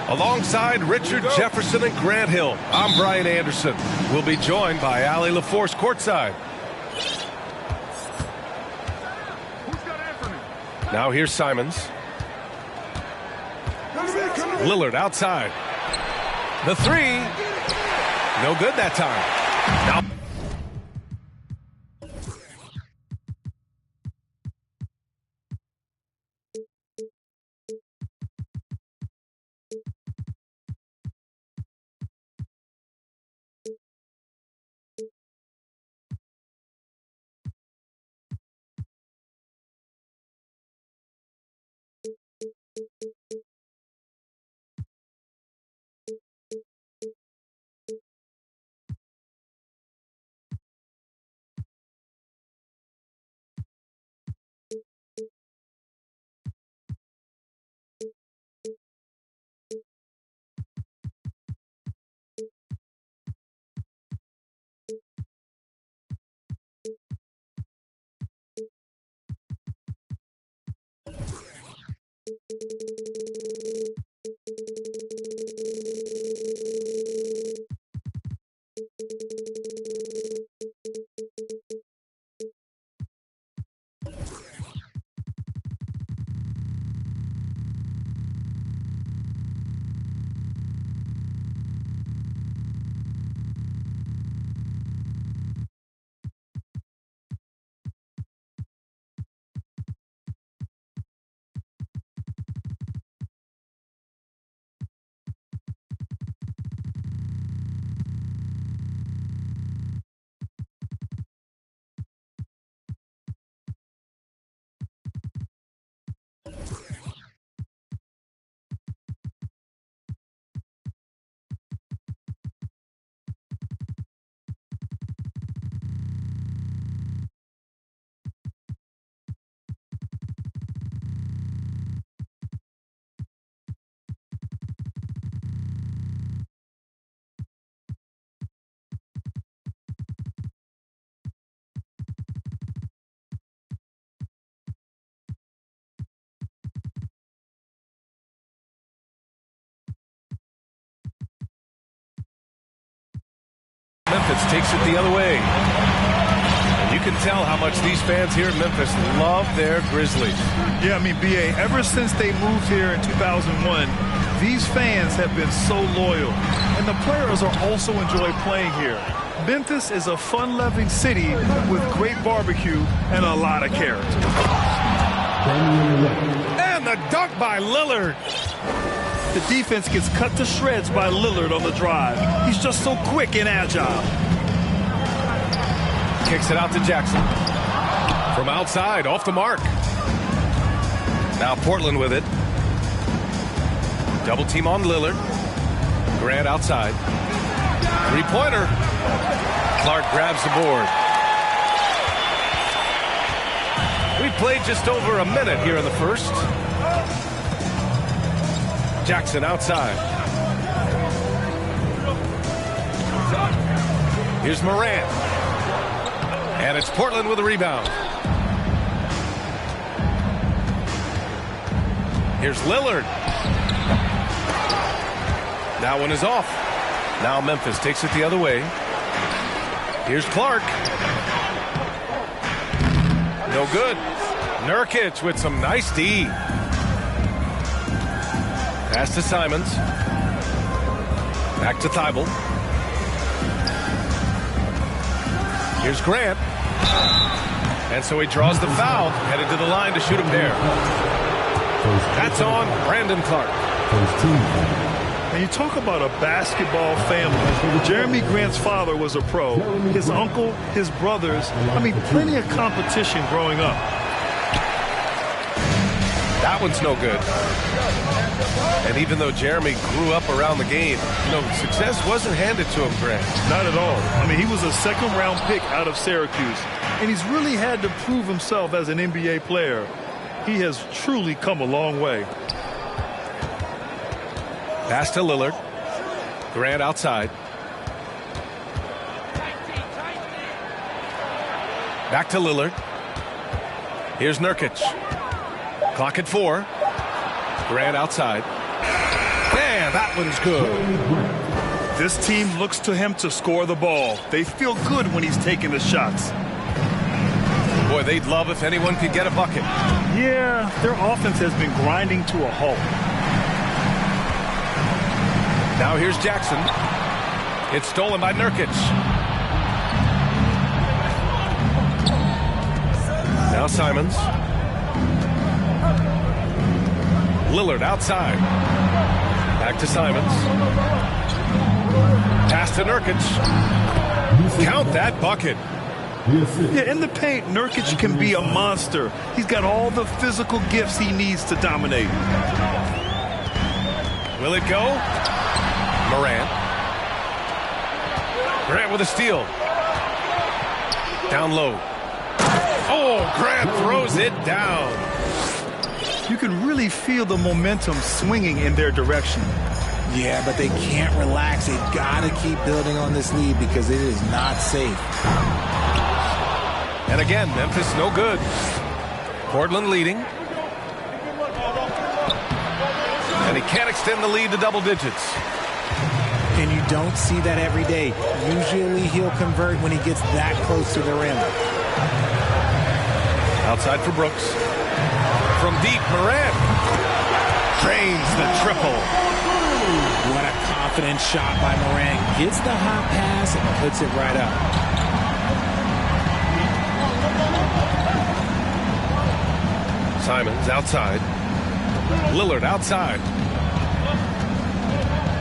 Alongside Richard Jefferson and Grant Hill, I'm Brian Anderson. We'll be joined by Allie LaForce courtside. Now here's Simons. Lillard outside. The three. No good that time. Now Memphis takes it the other way. And you can tell how much these fans here in Memphis love their Grizzlies. Yeah, I mean, B.A., ever since they moved here in 2001, these fans have been so loyal. And the players are also enjoy playing here. Memphis is a fun-loving city with great barbecue and a lot of character. And the dunk by Lillard. The defense gets cut to shreds by Lillard on the drive. He's just so quick and agile. Kicks it out to Jackson. From outside, off the mark. Now Portland with it. Double team on Lillard. Grant outside. Three-pointer. Clark grabs the board. We played just over a minute here in the first. Jackson outside. Here's Morant. And it's Portland with a rebound. Here's Lillard. That one is off. Now Memphis takes it the other way. Here's Clark. No good. Nurkic with some nice D. Pass to Simons. Back to Thibault. Here's Grant. And so he draws the foul, headed to the line to shoot a pair. That's on Brandon Clark. And you talk about a basketball family. Jeremy Grant's father was a pro. His uncle, his brothers, I mean, plenty of competition growing up. That one's no good. And even though Jeremy grew up around the game, success wasn't handed to him, Grant. Not at all. I mean, he was a second-round pick out of Syracuse, and he's really had to prove himself as an NBA player. He has truly come a long way. Pass to Lillard. Grant outside. Back to Lillard. Here's Nurkic. Clock at 4. Grant outside. Man, that one's good. This team looks to him to score the ball. They feel good when he's taking the shots. Boy, they'd love if anyone could get a bucket. Yeah, their offense has been grinding to a halt. Now here's Jackson. It's stolen by Nurkic. Now Simons. Lillard outside. Back to Simons. Pass to Nurkic. Count that bucket. Yeah, in the paint, Nurkic can be a monster. He's got all the physical gifts he needs to dominate. Will it go? Morant. Grant with a steal. Down low. Oh, Grant throws it down. You can really feel the momentum swinging in their direction. Yeah, but they can't relax. They've got to keep building on this lead because it is not safe. And again, Memphis no good. Portland leading. And he can't extend the lead to double digits. And you don't see that every day. Usually he'll convert when he gets that close to the rim. Outside for Brooks. From deep, Morant drains the triple. What a confident shot by Morant. Gets the hot pass and puts it right up. Simons outside. Lillard outside.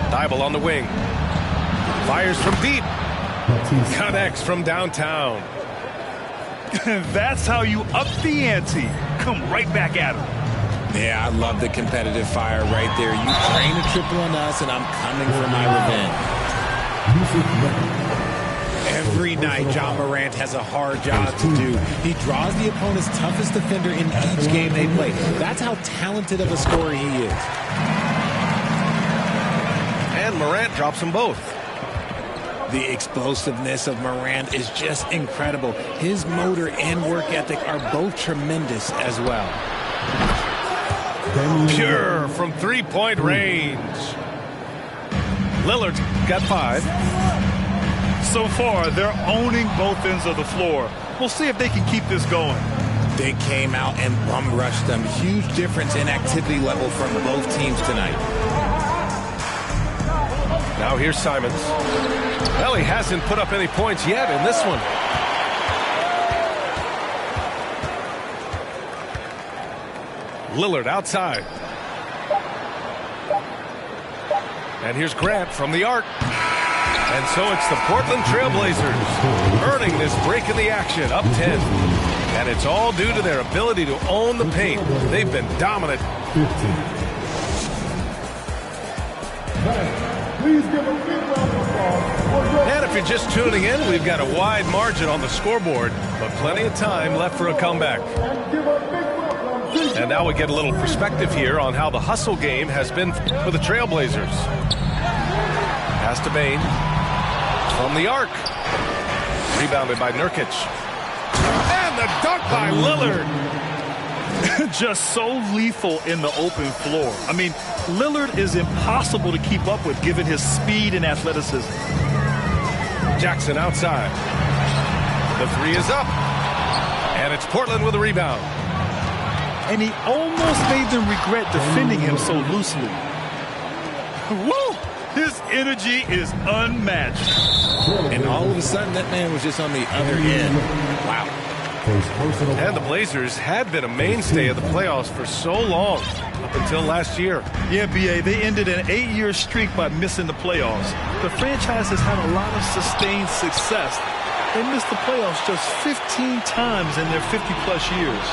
Thibault on the wing. Fires from deep. Connects from downtown. That's how you up the ante. Come right back at him. Yeah, I love the competitive fire right there. You drain a triple on us, and I'm coming for my revenge. Every night, John Morant has a hard job to do. He draws the opponent's toughest defender in each game they play. That's how talented of a scorer he is. And Morant drops them both. The explosiveness of Morant is just incredible. His motor and work ethic are both tremendous as well. Pure from three-point range. Lillard's got 5. So far, they're owning both ends of the floor. We'll see if they can keep this going. They came out and bum rushed them. Huge difference in activity level from both teams tonight. Now here's Simons. Well, he hasn't put up any points yet in this one. Lillard outside. And here's Grant from the arc. And so it's the Portland Trailblazers earning this break in the action, up 10. And it's all due to their ability to own the paint. They've been dominant. 15. Please give a big round of applause. And if you're just tuning in, we've got a wide margin on the scoreboard, but plenty of time left for a comeback. And now we get a little perspective here on how the hustle game has been for the Trailblazers. Pass to Bane. From the arc. Rebounded by Nurkic. And the dunk by Lillard. Just so lethal in the open floor. I mean, Lillard is impossible to keep up with given his speed and athleticism. Jackson outside. The 3 is up. And it's Portland with a rebound. And he almost made them regret defending him so loosely. Woo! His energy is unmatched. And all of a sudden, that man was just on the other end. Wow. And the Blazers had been a mainstay of the playoffs for so long, up until last year. Yeah, B.A., they ended an 8-year streak by missing the playoffs. The franchise has had a lot of sustained success. They missed the playoffs just 15 times in their 50-plus years.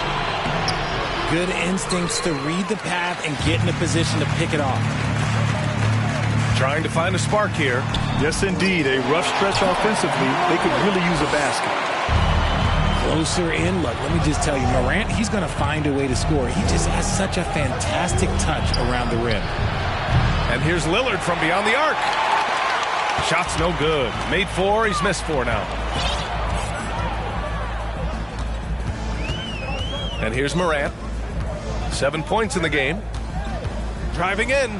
Good instincts to read the path and get in a position to pick it off. Trying to find a spark here. Yes, indeed. A rough stretch offensively. They could really use a basket. Closer in. Look, let me just tell you, Morant, he's going to find a way to score. He just has such a fantastic touch around the rim. And here's Lillard from beyond the arc. Shot's no good. Made 4. He's missed 4 now. And here's Morant. 7 points in the game. Driving in.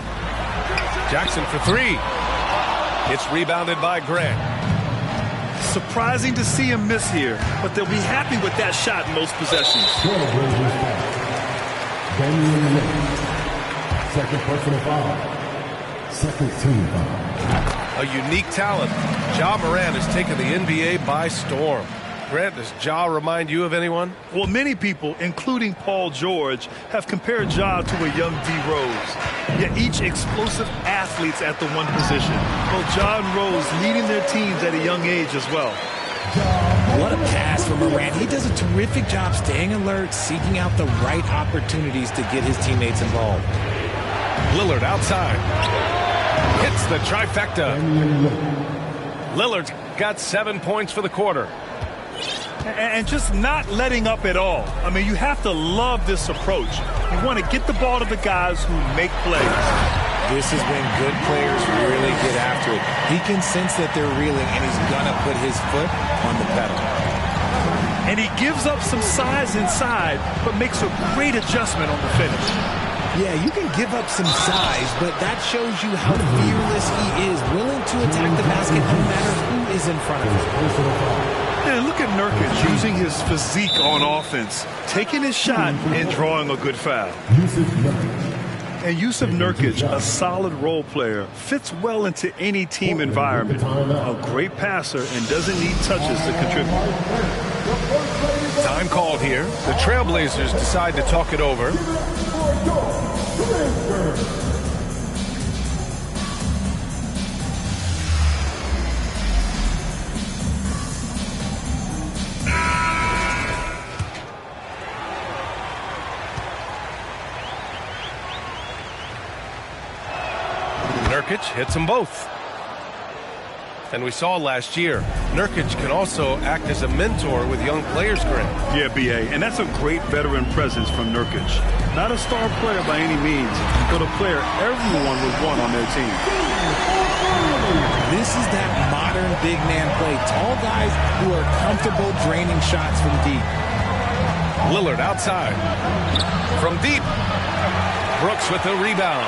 Jackson for three. It's rebounded by Grant. Surprising to see him miss here, but they'll be happy with that shot in most possessions. Damian Lillard. Second personal foul. Second team foul. A unique talent. Ja Morant has taken the NBA by storm. Grant, does Ja remind you of anyone? Well, many people, including Paul George, have compared Ja to a young D. Rose. Yet each explosive athletes at the one position. Both Ja and Rose leading their teams at a young age as well. What a pass from Morant. He does a terrific job staying alert, seeking out the right opportunities to get his teammates involved. Lillard outside. Hits the trifecta. Lillard's got 7 points for the quarter. And just not letting up at all. I mean, you have to love this approach. You want to get the ball to the guys who make plays. This is when good players really get after it. He can sense that they're reeling, and he's going to put his foot on the pedal. And he gives up some size inside, but makes a great adjustment on the finish. Yeah, you can give up some size, but that shows you how fearless he is, willing to attack the basket no matter who is in front of him. And look at Nurkic using his physique on offense, taking his shot and drawing a good foul. And Jusuf Nurkic, a solid role player, fits well into any team environment. A great passer and doesn't need touches to contribute. Time called here. The Trailblazers decide to talk it over. Nurkic hits them both. And we saw last year, Nurkic can also act as a mentor with young players, Grant. Yeah, B.A., and that's a great veteran presence from Nurkic. Not a star player by any means, but a player everyone would want on their team. This is that modern big man play. Tall guys who are comfortable draining shots from deep. Lillard outside. From deep. Brooks with the rebound.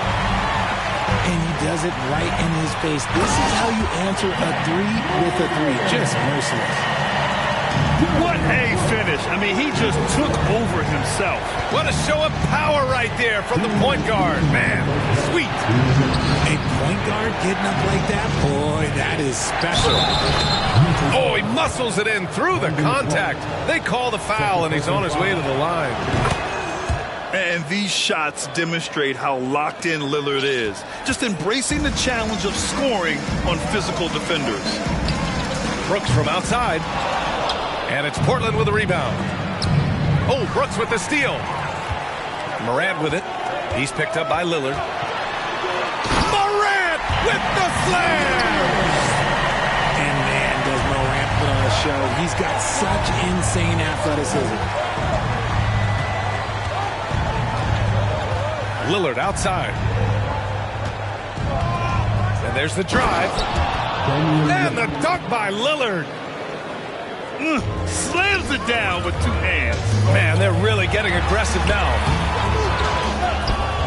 And he does it right in his face. This is how you answer a three with a three. Just merciless. What a finish. I mean, he just took over himself. What a show of power right there from the point guard. Man, sweet. A point guard getting up like that? Boy, that is special. Oh, he muscles it in through the contact. They call the foul, and he's on his way to the line. And these shots demonstrate how locked in Lillard is. Just embracing the challenge of scoring on physical defenders. Brooks from outside. And it's Portland with a rebound. Oh, Brooks with the steal. Morant with it. He's picked up by Lillard. Morant with the slam! And man, does Morant put on a show. He's got such insane athleticism. Lillard outside. And there's the drive. And the dunk by Lillard. Slams it down with two hands. Man, they're really getting aggressive now.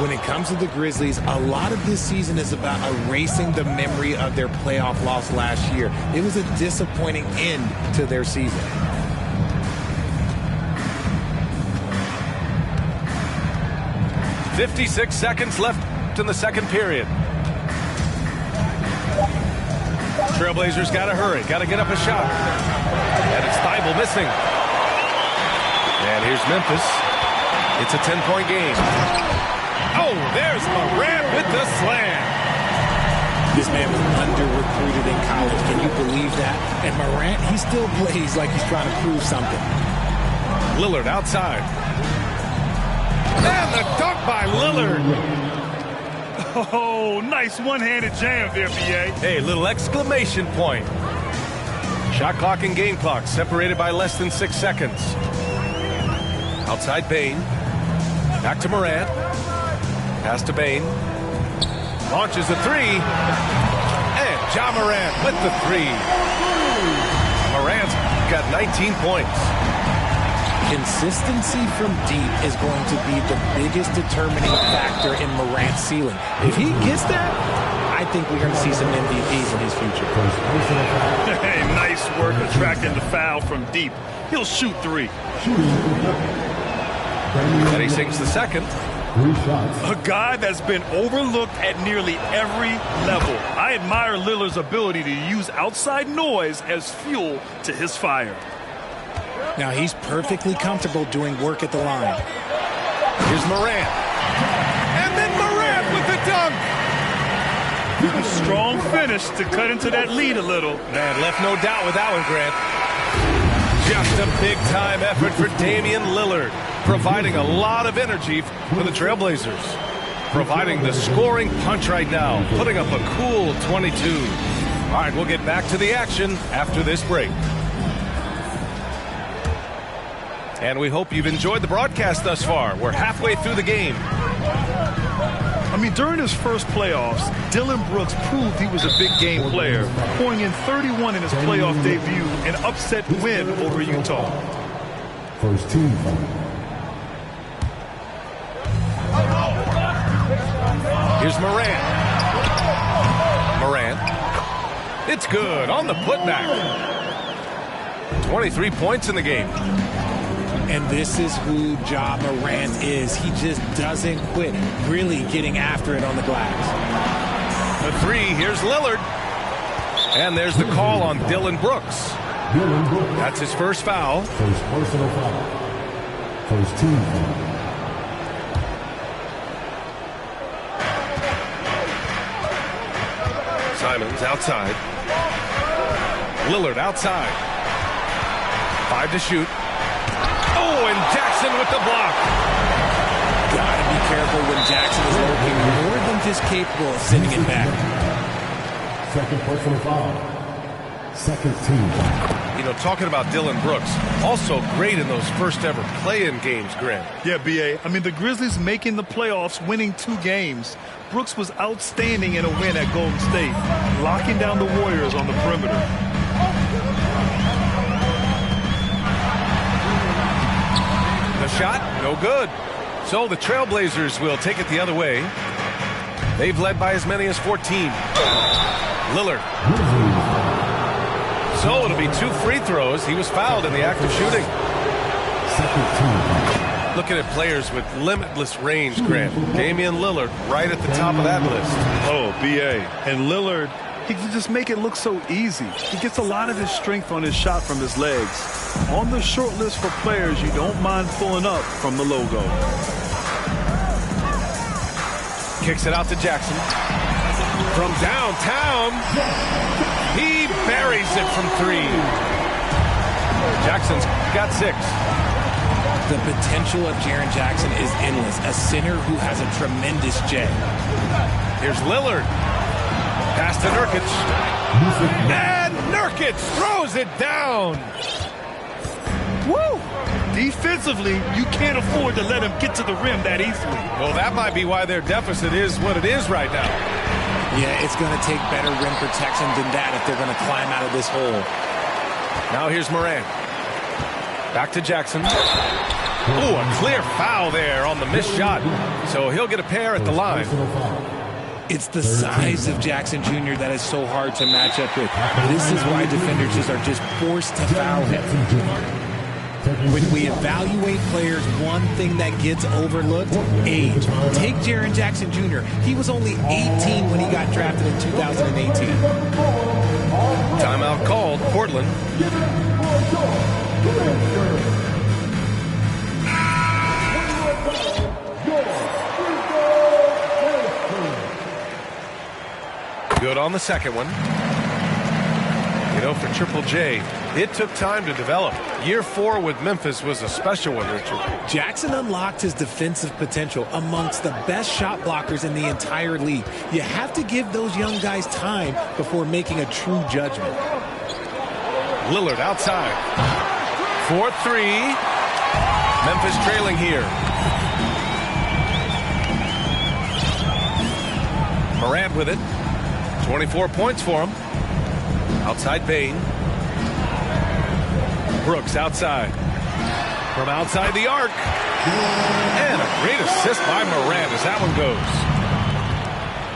When it comes to the Grizzlies, a lot of this season is about erasing the memory of their playoff loss last year. It was a disappointing end to their season. .56 seconds left in the second period. Trailblazers got to hurry. Got to get up a shot. And it's Thibault missing. And here's Memphis. It's a 10-point game. Oh, there's Morant with the slam. This man was under-recruited in college. Can you believe that? And Morant, he still plays like he's trying to prove something. Lillard outside. And the dunk by Lillard. Oh, nice one-handed jam there, B.A. Hey, little exclamation point. Shot clock and game clock separated by less than 6 seconds. Outside Bane. Back to Morant. Pass to Bane. Launches the three. And Ja Morant with the three. Morant's got 19 points. Consistency from deep is going to be the biggest determining factor in Morant's ceiling. If he gets that, I think we're going to see some MVPs in his future. Hey, nice work attracting the foul from deep. He'll shoot three. And he sinks the second. A guy that's been overlooked at nearly every level. I admire Lillard's ability to use outside noise as fuel to his fire. Now he's perfectly comfortable doing work at the line. Here's Morant. And then Morant with the dunk. A strong finish to cut into that lead a little. Man, left no doubt with that one, Grant. Just a big-time effort for Damian Lillard, providing a lot of energy for the Trailblazers. Providing the scoring punch right now, putting up a cool 22. All right, we'll get back to the action after this break. And we hope you've enjoyed the broadcast thus far. We're halfway through the game. I mean, during his first playoffs, Dillon Brooks proved he was a big game player, pouring in 31 in his playoff debut, an upset win over Utah. First team foul. Here's Morant. Morant. It's good on the putback. 23 points in the game. And this is who Ja Morant is. He just doesn't quit, really getting after it on the glass. The three, here's Lillard. And there's the call on Dillon Brooks. That's his first foul. First personal foul. First team foul. Simons outside. Lillard outside. 5 to shoot. Oh, and Jackson with the block. Gotta be careful when Jackson is looking more than just capable of sending it back. Second personal foul. Second team foul. You know, talking about Dillon Brooks, also great in those first ever play-in games, Grant. Yeah, B.A. I mean, the Grizzlies making the playoffs, winning 2 games. Brooks was outstanding in a win at Golden State, locking down the Warriors on the perimeter. The shot, no good. So the Trailblazers will take it the other way. They've led by as many as 14. Lillard. So it'll be 2 free throws. He was fouled in the act of shooting. Second team foul. Looking at players with limitless range, Grant. Damian Lillard right at the top of that list. Oh, B.A. And Lillard, he can just make it look so easy. He gets a lot of his strength on his shot from his legs. On the short list for players you don't mind pulling up from the logo. Kicks it out to Jackson. From downtown, he buries it from 3. Jackson's got 6. The potential of Jaren Jackson is endless. A center who has a tremendous jet. Here's Lillard. Pass to Nurkic. And Nurkic throws it down. Woo! Defensively, you can't afford to let him get to the rim that easily. Well, that might be why their deficit is what it is right now. Yeah, it's going to take better rim protection than that if they're going to climb out of this hole. Now here's Morant. Back to Jackson. Oh, a clear foul there on the missed shot. So he'll get a pair at the line. It's the size of Jackson Jr. that is so hard to match up with. This is why defenders just are just forced to foul him. When we evaluate players, one thing that gets overlooked, age. Take Jaren Jackson Jr. He was only 18 when he got drafted in 2018. Timeout called, Portland. Good on the second one. You know, for Triple J, it took time to develop. Year 4 with Memphis was a special one, Richard. Jackson unlocked his defensive potential amongst the best shot blockers in the entire league. You have to give those young guys time before making a true judgment. Lillard outside. 4-3. Memphis trailing here. Morant with it. 24 points for him. Outside Bane. Brooks outside. From outside the arc. And a great assist by Morant as that one goes.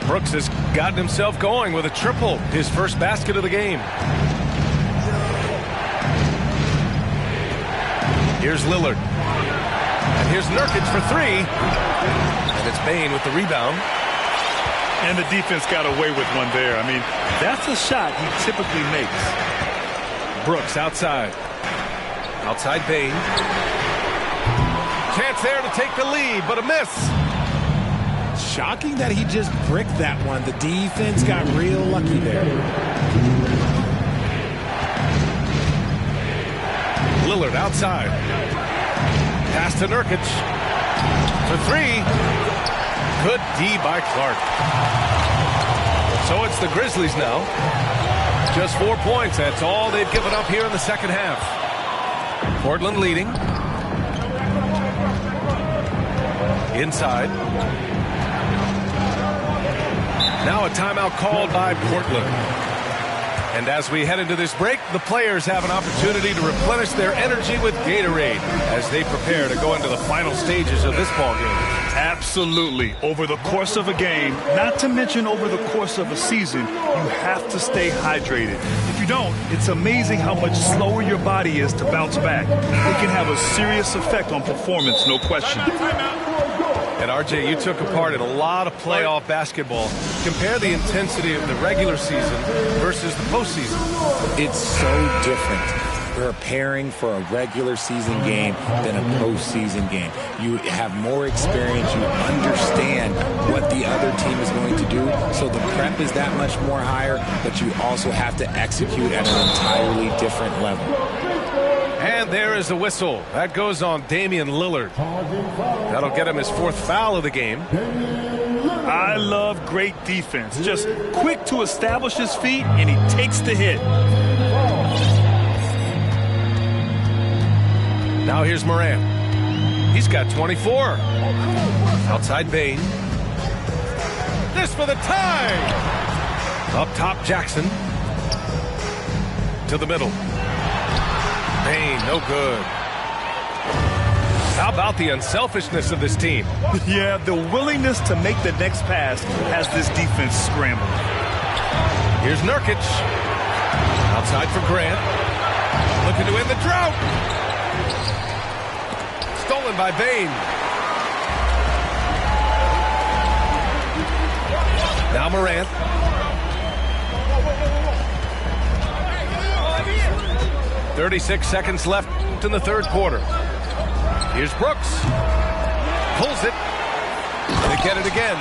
Brooks has gotten himself going with a triple, his first basket of the game. Here's Lillard. And here's Nurkic for three. And it's Bane with the rebound. And the defense got away with one there. I mean, that's a shot he typically makes. Brooks outside. Outside Bane. Chance there to take the lead, but a miss. Shocking that he just bricked that one. The defense got real lucky there. Lillard outside. Pass to Nurkic. For three. Good D by Clark. So it's the Grizzlies now. Just 4 points. That's all they've given up here in the second half. Portland leading. Inside. Now a timeout called by Portland. And as we head into this break, the players have an opportunity to replenish their energy with Gatorade as they prepare to go into the final stages of this ball game. Absolutely. Over the course of a game, not to mention over the course of a season, you have to stay hydrated. If you don't, it's amazing how much slower your body is to bounce back. It can have a serious effect on performance, no question. And RJ, you took a part in a lot of playoff basketball. Compare the intensity of the regular season versus the postseason. It's so different preparing for a regular season game than a postseason game. You have more experience. You understand what the other team is going to do. So the prep is that much more higher, but you also have to execute at an entirely different level. And there is the whistle. That goes on Damian Lillard. That'll get him his fourth foul of the game. I love great defense. Just quick to establish his feet, and he takes the hit. Now here's Morant. He's got 24. Outside Bane. This for the tie. Up top Jackson. To the middle. Bane, no good. How about the unselfishness of this team? Yeah, the willingness to make the next pass has this defense scrambled. Here's Nurkic. Outside for Grant. Looking to end the drought. Stolen by Bane. Now Morant. .36 seconds left in the third quarter. Here's Brooks. Pulls it. They get it again.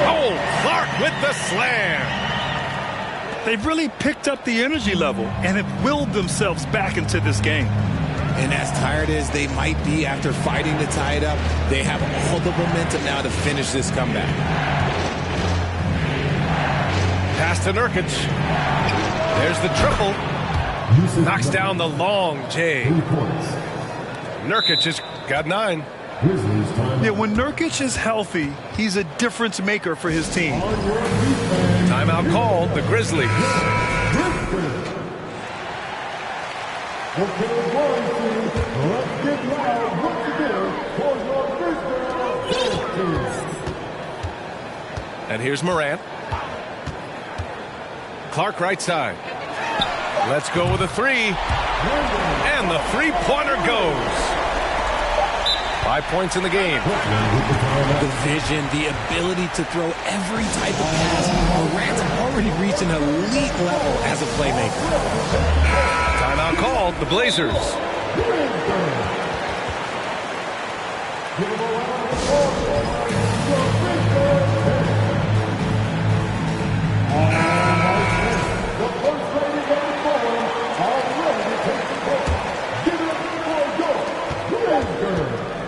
Oh, Clark with the slam. They've really picked up the energy level and have willed themselves back into this game. And as tired as they might be after fighting to tie it up, they have all the momentum now to finish this comeback. Pass to Nurkic. There's the triple. Knocks down the long J. Nurkic has got 9. Yeah, when Nurkic is healthy, he's a difference maker for his team. Timeout called, the Grizzlies. And here's Morant. Clark right side. Let's go with a three. And the three-pointer goes. 5 points in the game. The vision, the ability to throw every type of pass. Morant's already reached an elite level as a playmaker. Timeout called, the Blazers.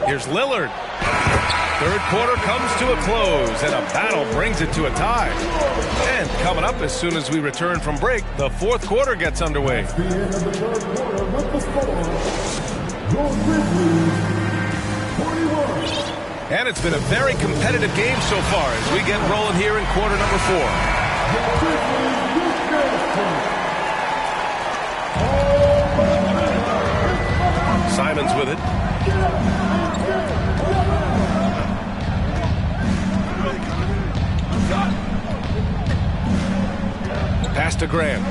Here's Lillard. Third quarter comes to a close, and a battle brings it to a tie. And coming up as soon as we return from break, the fourth quarter gets underway. The end of the third quarter with the score. Your Grizzlies, 41. And it's been a very competitive game so far as we get rolling here in quarter number 4. Your Grizzlies, Simons with it. Pass to Grant.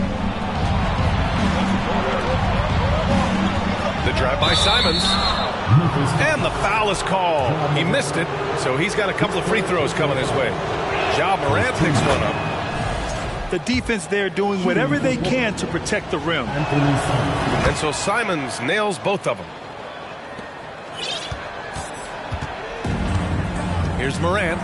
The drive by Simons. And the foul is called. He missed it, so he's got a couple of free throws coming his way. Ja Morant picks one up. The defense there doing whatever they can to protect the rim. And so Simons nails both of them. Here's Morant.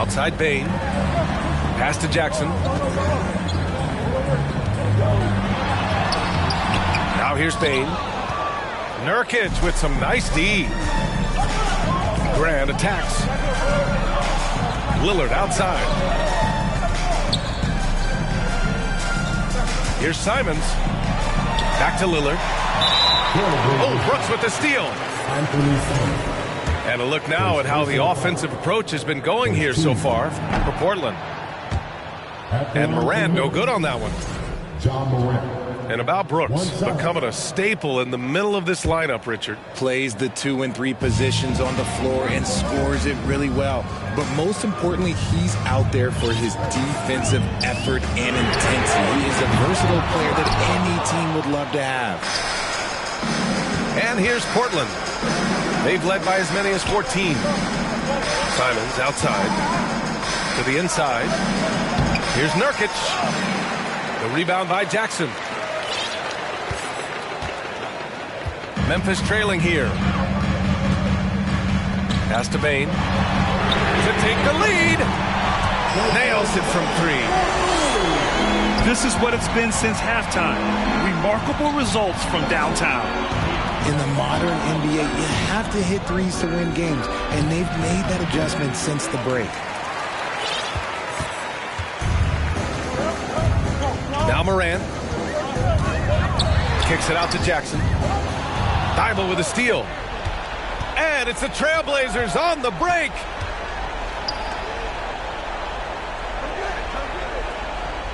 Outside Bane. Pass to Jackson. Now here's Bane. Nurkic with some nice D. Grant attacks. Lillard outside. Here's Simons. Back to Lillard. Oh, Brooks with the steal. And a look now at how the offensive approach has been going here so far for Portland. And Morant no good on that one. Ja Morant. And about Brooks, becoming a staple in the middle of this lineup, Richard. Plays the 2 and 3 positions on the floor and scores it really well. But most importantly, he's out there for his defensive effort and intensity. He is a versatile player that any team would love to have. And here's Portland. They've led by as many as 14. Simons outside. To the inside. Here's Nurkic. The rebound by Jackson. Memphis trailing here. Pass to Bane. To take the lead. Nails it from 3. This is what it's been since halftime. Remarkable results from downtown. In the modern NBA, you have to hit threes to win games, and they've made that adjustment since the break. Now Morant. Kicks it out to Jackson. Thibault with a steal. And it's the Trailblazers on the break.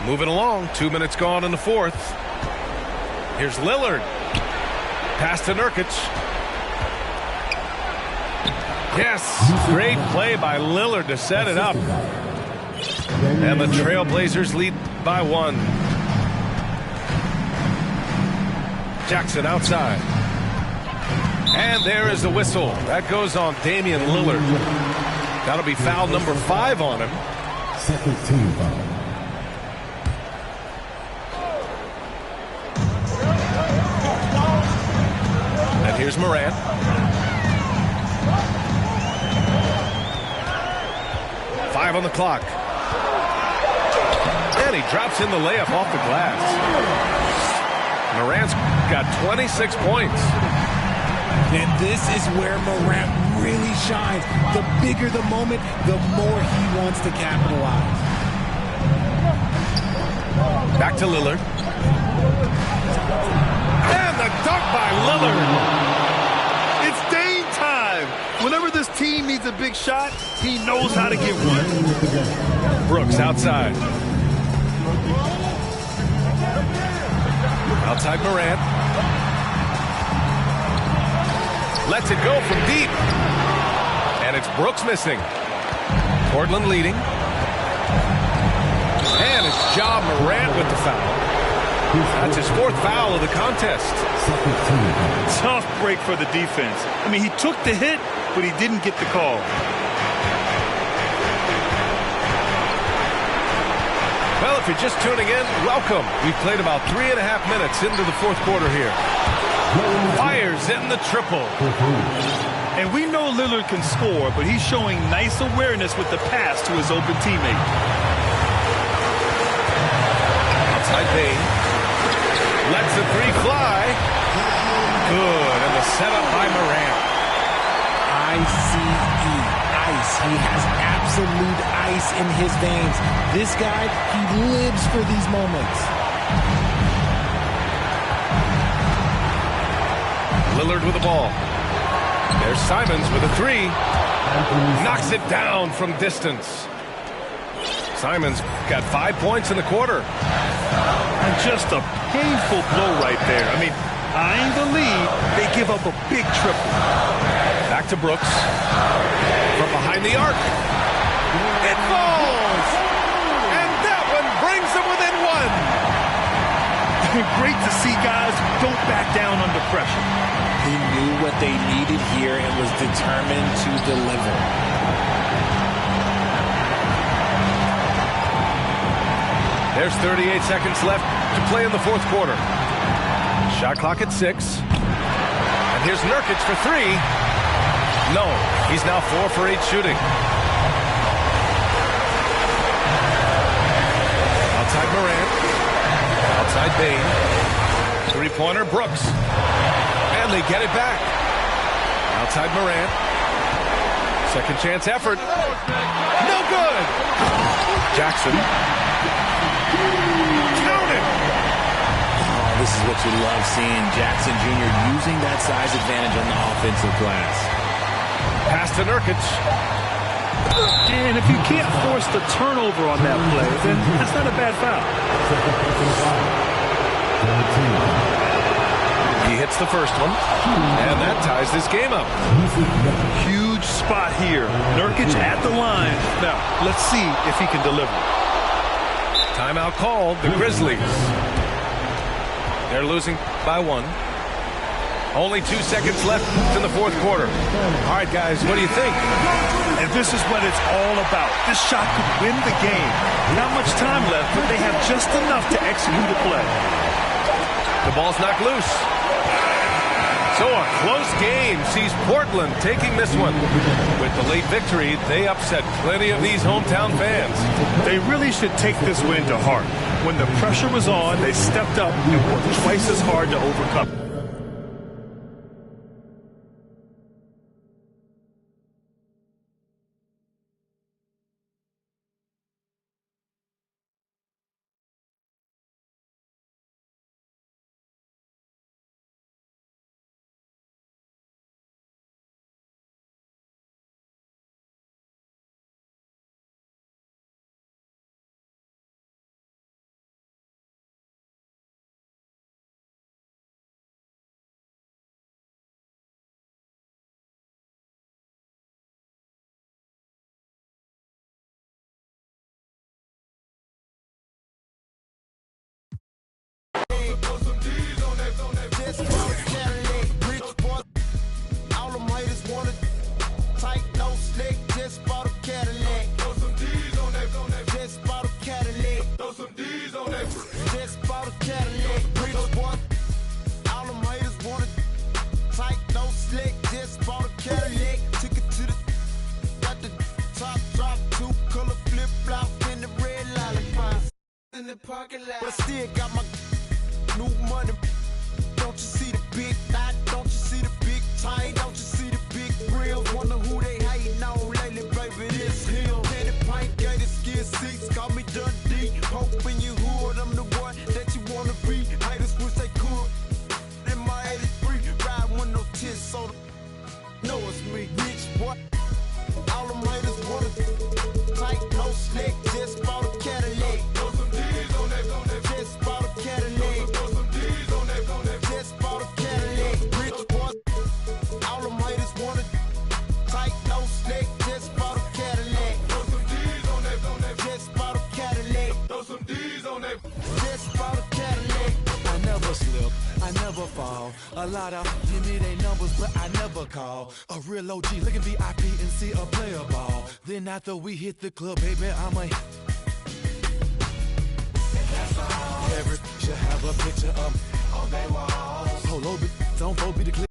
Moving along. 2 minutes gone in the fourth. Here's Lillard. Pass to Nurkic. Yes, great play by Lillard to set it up. And the Trailblazers lead by 1. Jackson outside. And there is the whistle. That goes on Damian Lillard. That'll be foul number 5 on him. Second team foul. And here's Morant. Five on the clock. And he drops in the layup off the glass. Morant's got 26 points. And this is where Morant really shines. The bigger the moment, the more he wants to capitalize. Back to Lillard. And the dunk by Lillard. It's Dame time. Whenever this team needs a big shot, he knows how to get one. Brooks outside. Outside Morant. Lets it go from deep. And it's Brooks missing. Portland leading. And it's Ja Morant with the foul. That's his 4th foul of the contest. Tough break for the defense. I mean, he took the hit, but he didn't get the call. Well, if you're just tuning in, welcome. We've played about 3.5 minutes into the 4th quarter here. Fires in the triple. And we know Lillard can score, but he's showing nice awareness with the pass to his open teammate. Outside Bane. Lets the 3 fly. Good. And the setup by Morant. ICE. Ice. He has absolute ice in his veins. This guy, he lives for these moments. Lillard with the ball. There's Simons with a 3. Knocks it down from distance. Simons got 5 points in the quarter. And just a painful blow right there. I mean, eyeing the lead, they give up a big triple. Back to Brooks. From behind the arc. It falls! And that one brings them within one. Great to see guys who don't back down under pressure. He knew what they needed here and was determined to deliver. There's 38 seconds left to play in the fourth quarter. Shot clock at 6. And here's Nurkic for 3. No, he's now 4 for 8 shooting. Outside Morant. Outside Bane. Three-pointer Brooks. And they get it back. Outside Morant. Second chance effort. No good. Jackson. Count it. Oh, this is what you love seeing. Jackson Jr. using that size advantage on the offensive glass. Pass to Nurkic. And if you can't force the turnover on that play, then that's not a bad foul. He hits the first one, and that ties this game up. Huge spot here. Nurkic at the line. Now, let's see if he can deliver. Timeout called, the Grizzlies. They're losing by 1. Only 2 seconds left in the fourth quarter. All right, guys, what do you think? And this is what it's all about. This shot could win the game. Not much time left, but they have just enough to execute a play. The ball's knocked loose. So a close game sees Portland taking this one. With the late victory, they upset plenty of these hometown fans. They really should take this win to heart. When the pressure was on, they stepped up and worked twice as hard to overcome. But I still got my new money. Don't you see the big knot? Don't you see the big tie? Don't you see the big grills? Wonder who they hating on lately, baby. This hill. Penny pint, gated skin seats. Call me Dundee. Hope in your hood. I'm the one that you wanna be. Haters wish they could. In my 83, ride with no tits, so know it's me. Rich boy. All them haters wanna tight, no slick. Just bought a Cadillac. Just bought a Cadillac. Just bought a Cadillac. Rich boy. All them haters wanna tight, no slick. Just bought a Cadillac. Just bought a Cadillac. Just bought a Cadillac. I never slip, I never fall. A lot of give me they numbers, but I never call. A real OG looking VIP and see a player ball. Then after we hit the club, baby, I'm a. Every should have a picture of on their walls. Polo, don't be the clip.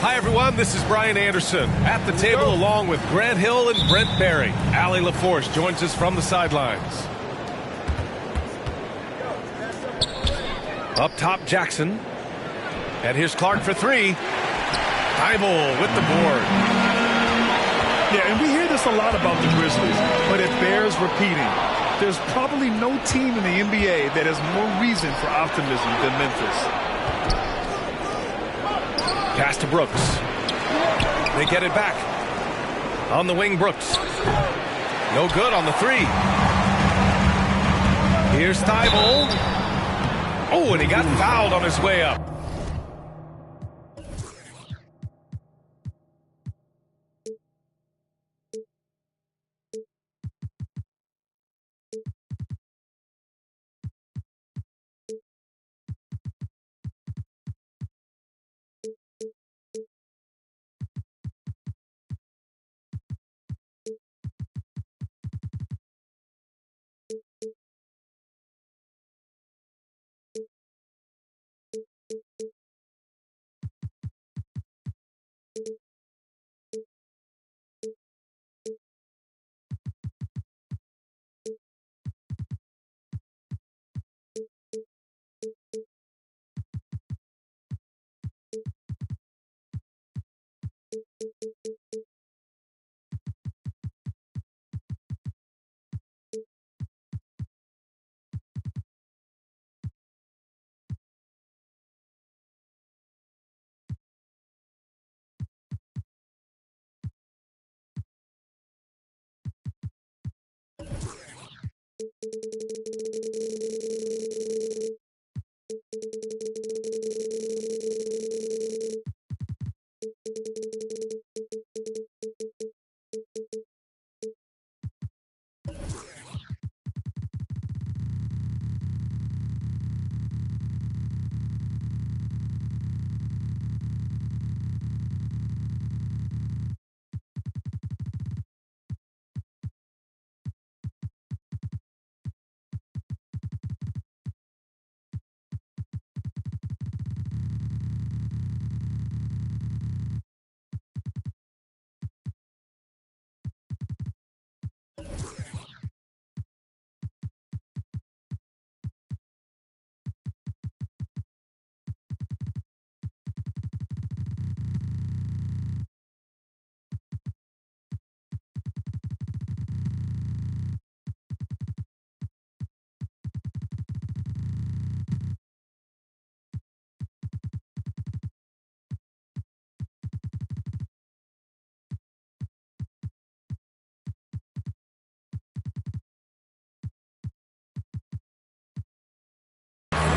Hi, everyone. This is Brian Anderson at the table along with Grant Hill and Brent Barry. Allie LaForce joins us from the sidelines. Up top, Jackson. And here's Clark for three. Thybulle with the board. Yeah, and we hear this a lot about the Grizzlies, but it bears repeating. There's probably no team in the NBA that has more reason for optimism than Memphis. Pass to Brooks. They get it back. On the wing, Brooks. No good on the three. Here's Thybulle. Oh, and he got fouled on his way up.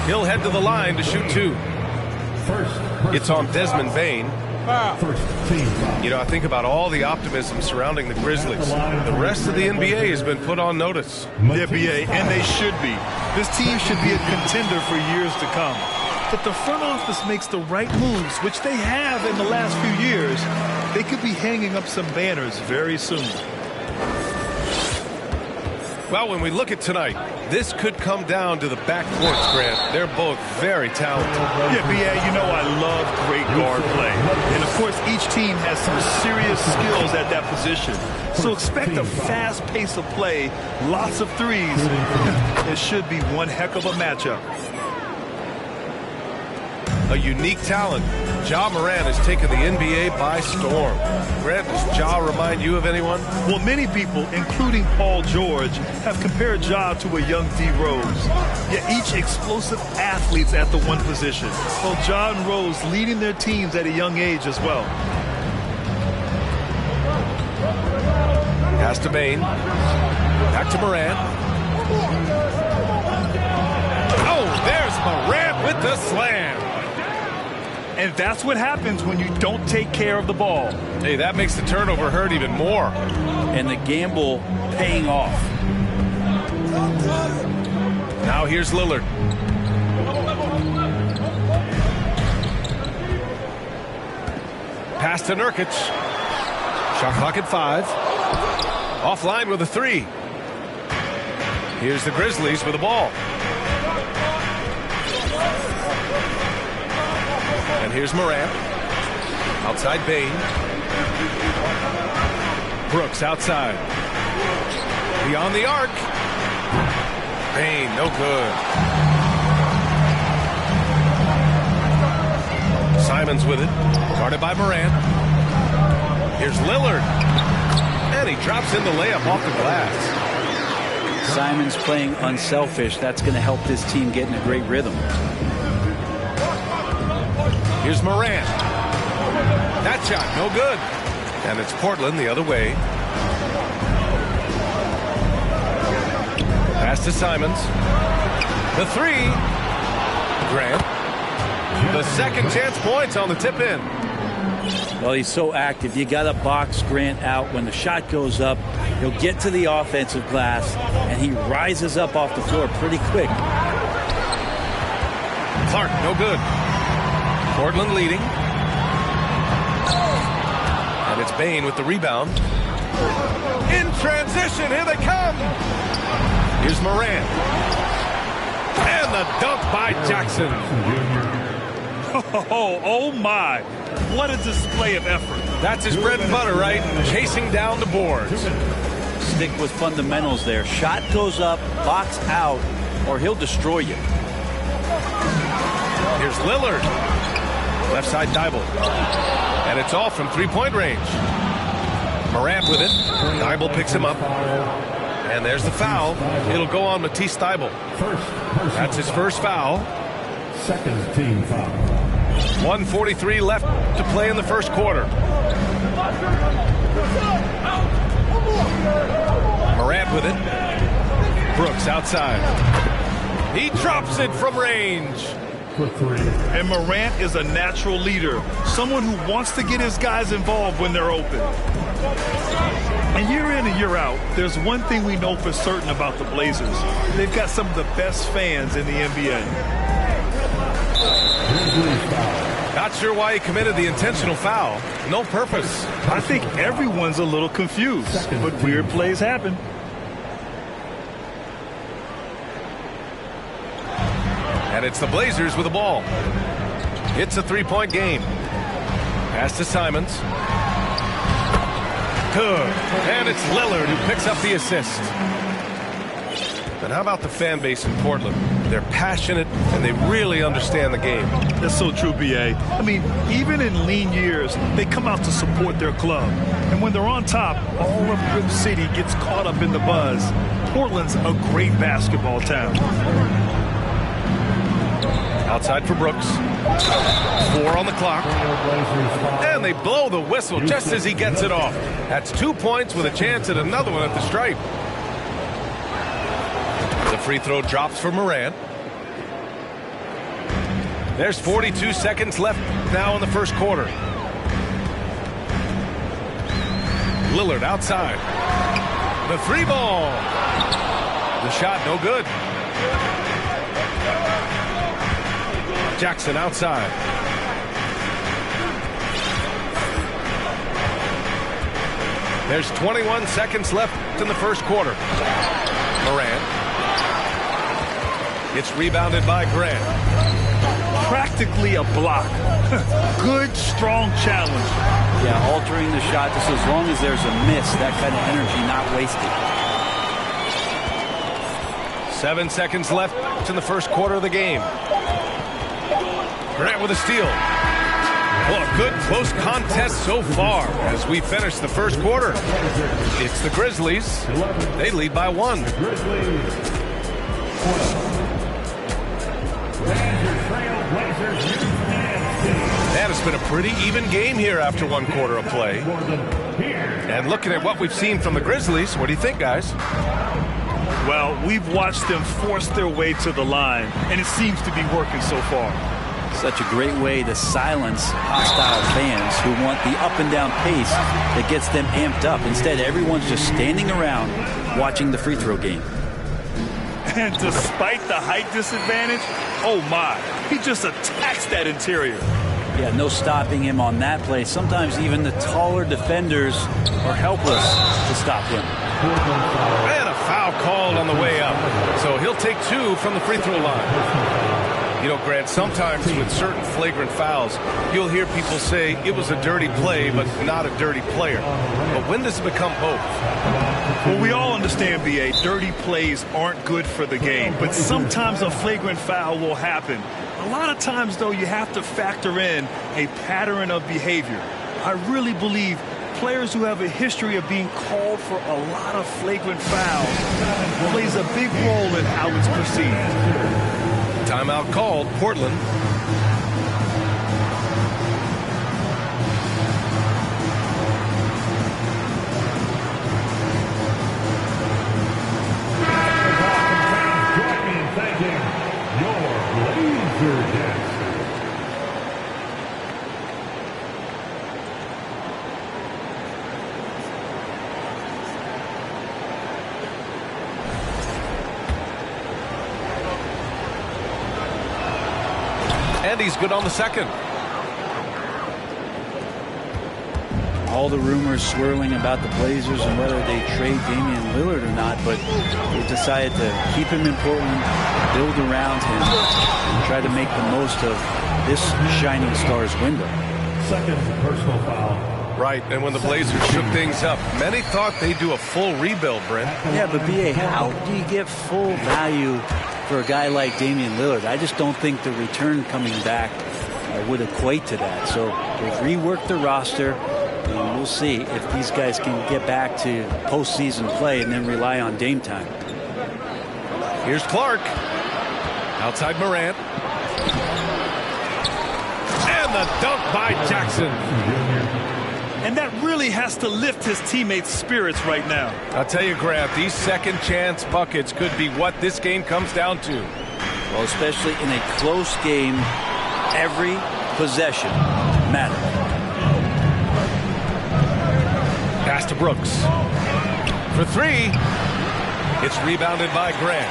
He'll head to the line to shoot two. It's on Desmond Bane. You know, I think about all the optimism surrounding the Grizzlies. The rest of the NBA has been put on notice. The NBA, and they should be. This team should be a contender for years to come. If the front office makes the right moves, which they have in the last few years, they could be hanging up some banners very soon. Well, when we look at tonight, this could come down to the backcourts, Grant. They're both very talented. Yeah, B.A., you know I love great guard play. And, of course, each team has some serious skills at that position. So expect a fast pace of play, lots of threes. It should be one heck of a matchup. A unique talent. Ja Morant has taken the NBA by storm. Grant, does Ja remind you of anyone? Well, many people, including Paul George, have compared Ja to a young D. Rose. Yet each explosive athletes at the one position. Well, Ja and Rose leading their teams at a young age as well. Pass to Bane. Back to Morant. Oh, there's Morant with the slam. And that's what happens when you don't take care of the ball. Hey, that makes the turnover hurt even more. And the gamble paying off. Now here's Lillard. Pass to Nurkic. Shot clock at 5. Offline with a 3. Here's the Grizzlies with the ball. And here's Morant. Outside Bain. Brooks outside. Beyond the arc. Bain, no good. Simons with it. Guarded by Morant. Here's Lillard. And he drops in the layup off the glass. Simons playing unselfish. That's going to help this team get in a great rhythm. Here's Morant. That shot, no good. And it's Portland the other way. Pass to Simons. The three. Grant. The second chance points on the tip in. Well, he's so active. You got to box Grant out. When the shot goes up, he'll get to the offensive glass, and he rises up off the floor pretty quick. Clark, no good. Portland leading. And it's Bain with the rebound. In transition, here they come. Here's Morant. And the dunk by Jackson. Oh my. What a display of effort. That's his bread and butter, right? Chasing down the boards. Stick with fundamentals there. Shot goes up, box out, or he'll destroy you. Here's Lillard. Left side Dibble. And it's off from three-point range. Morant with it. Dibble picks him up. And there's the foul. It'll go on Matisse Thybulle. That's his first foul. Second team foul. 1:43 left to play in the first quarter. Morant with it. Brooks outside. He drops it from range. And Morant is a natural leader, someone who wants to get his guys involved when they're open. And year in and year out, there's one thing we know for certain about the Blazers. They've got some of the best fans in the NBA. Not sure why he committed the intentional foul. No purpose. I think everyone's a little confused, but weird plays happen. And it's the Blazers with the ball. It's a three-point game. Pass to Simons. Good. And it's Lillard who picks up the assist. And how about the fan base in Portland? They're passionate and they really understand the game. That's so true, B.A. I mean, even in lean years, they come out to support their club. And when they're on top, all of Rip City gets caught up in the buzz. Portland's a great basketball town. Outside for Brooks. 4 on the clock. And they blow the whistle just as he gets it off. That's 2 points with a chance at another one at the stripe. The free throw drops for Morant. There's 42 seconds left now in the first quarter. Lillard outside. The three ball. The shot no good. Jackson outside. There's 21 seconds left in the first quarter. Morant. It's rebounded by Grant. Practically a block. Good, strong challenge. Yeah, altering the shot just as long as there's a miss, that kind of energy not wasted. 7 seconds left in the first quarter of the game. Grant with a steal. Well, a good close contest so far as we finish the first quarter. It's the Grizzlies. They lead by 1. And it's been a pretty even game here after 1 quarter of play. And looking at what we've seen from the Grizzlies, what do you think, guys? Well, we've watched them force their way to the line, and it seems to be working so far. Such a great way to silence hostile fans who want the up and down pace that gets them amped up. Instead, everyone's just standing around watching the free throw game. And despite the height disadvantage, oh my, he just attacks that interior. Yeah, no stopping him on that play. Sometimes even the taller defenders are helpless to stop him. And a foul called on the way up. So he'll take 2 from the free throw line. You know, Grant, sometimes with certain flagrant fouls, you'll hear people say it was a dirty play, but not a dirty player. But when does it become both? Well, we all understand, B.A., dirty plays aren't good for the game, but sometimes a flagrant foul will happen. A lot of times, though, you have to factor in a pattern of behavior. I really believe players who have a history of being called for a lot of flagrant fouls plays a big role in how it's perceived. Timeout called, Portland. Join me in thanking your laser dancers. And he's good on the second. All the rumors swirling about the Blazers and whether they trade Damian Lillard or not, but they decided to keep him in Portland, build around him, and try to make the most of this shining stars window. Second personal foul. Right, and when the Blazers shook things up, many thought they'd do a full rebuild, Brent. Yeah, but B.A., how do you get full value for a guy like Damian Lillard? I just don't think the return coming back would equate to that. So they've reworked the roster, and we'll see if these guys can get back to postseason play and then rely on Dame time. Here's Clark. Outside Morant. And the dunk by Jackson. And that really has to lift his teammates' spirits right now. I'll tell you, Grant, these second chance buckets could be what this game comes down to. Well, especially in a close game, every possession matters. Pass to Brooks. For three. It's rebounded by Grant.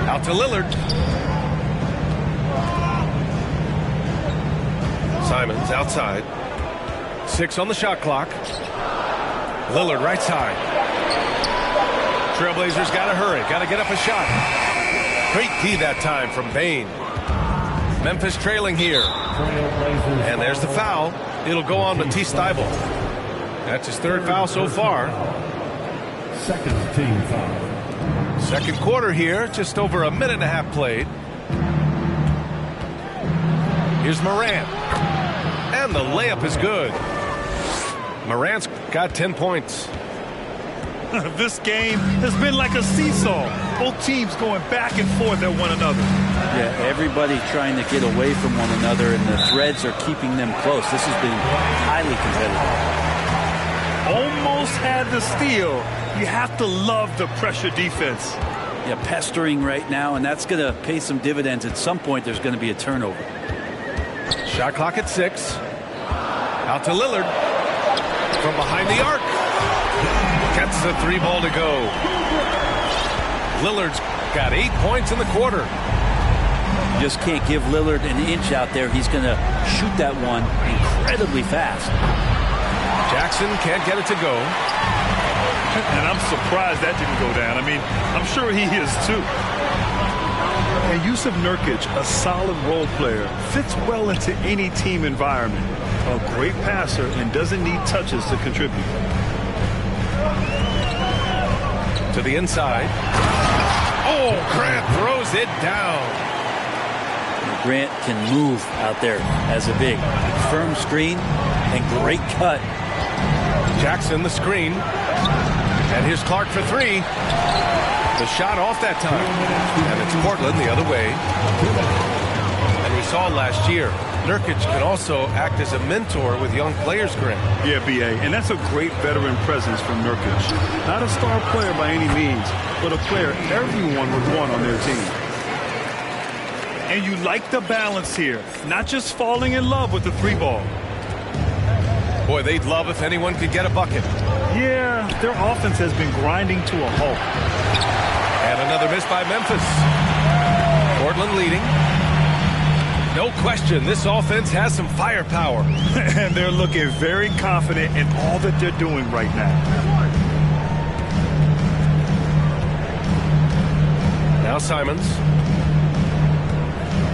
Out to Lillard. Simons outside. 6 on the shot clock. Lillard right side. Trailblazers got to hurry. Got to get up a shot. Great D that time from Bane. Memphis trailing here. And there's the foul. It'll go on Matisse Thybulle. That's his third foul so far. Second team foul. Second quarter here, just over a minute and a half played. Here's Morant. And the layup is good. Morant's got 10 points. This game has been like a seesaw. Both teams going back and forth at one another. Yeah, everybody trying to get away from one another, and the threads are keeping them close. This has been highly competitive. Almost had the steal. You have to love the pressure defense. Yeah, pestering right now, and that's going to pay some dividends. At some point, there's going to be a turnover. Shot clock at 6. Out to Lillard. From behind the arc. Gets the 3 ball to go. Lillard's got 8 points in the quarter. You just can't give Lillard an inch out there. He's going to shoot that one incredibly fast. Jackson can't get it to go. And I'm surprised that didn't go down. I mean, I'm sure he is too. And Jusuf Nurkic, a solid role player, fits well into any team environment. A great passer and doesn't need touches to contribute. To the inside. Oh, Grant throws it down. Grant can move out there as a big. Firm screen and great cut. Jackson the screen. And here's Clark for 3. The shot off that time. And it's Portland the other way. And we saw last year, Nurkic can also act as a mentor with young players, Grant. Yeah, B.A., and that's a great veteran presence from Nurkic. Not a star player by any means, but a player everyone would want on their team. And you like the balance here, not just falling in love with the 3 ball. Boy, they'd love if anyone could get a bucket. Yeah, their offense has been grinding to a halt. And another miss by Memphis. Portland leading. No question, this offense has some firepower. And they're looking very confident in all that they're doing right now. Now Simons.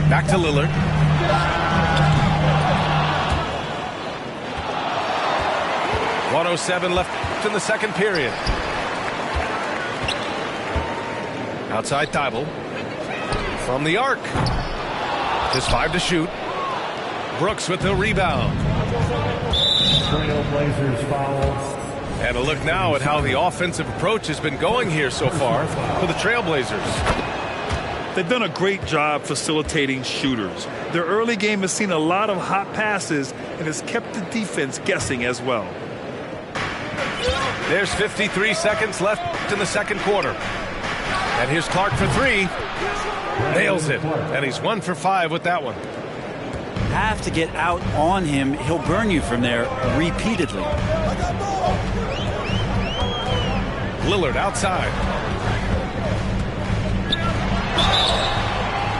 Back to Lillard. .107 left in the second period. Outside Thibault. From the arc. Just 5 to shoot. Brooks with the rebound. Trailblazers foul. And a look now at how the offensive approach has been going here so far for the Trailblazers. They've done a great job facilitating shooters. Their early game has seen a lot of hot passes and has kept the defense guessing as well. There's 53 seconds left in the second quarter. And here's Clark for 3. Nails it. And he's 1 for 5 with that one. Have to get out on him. He'll burn you from there repeatedly. Lillard outside.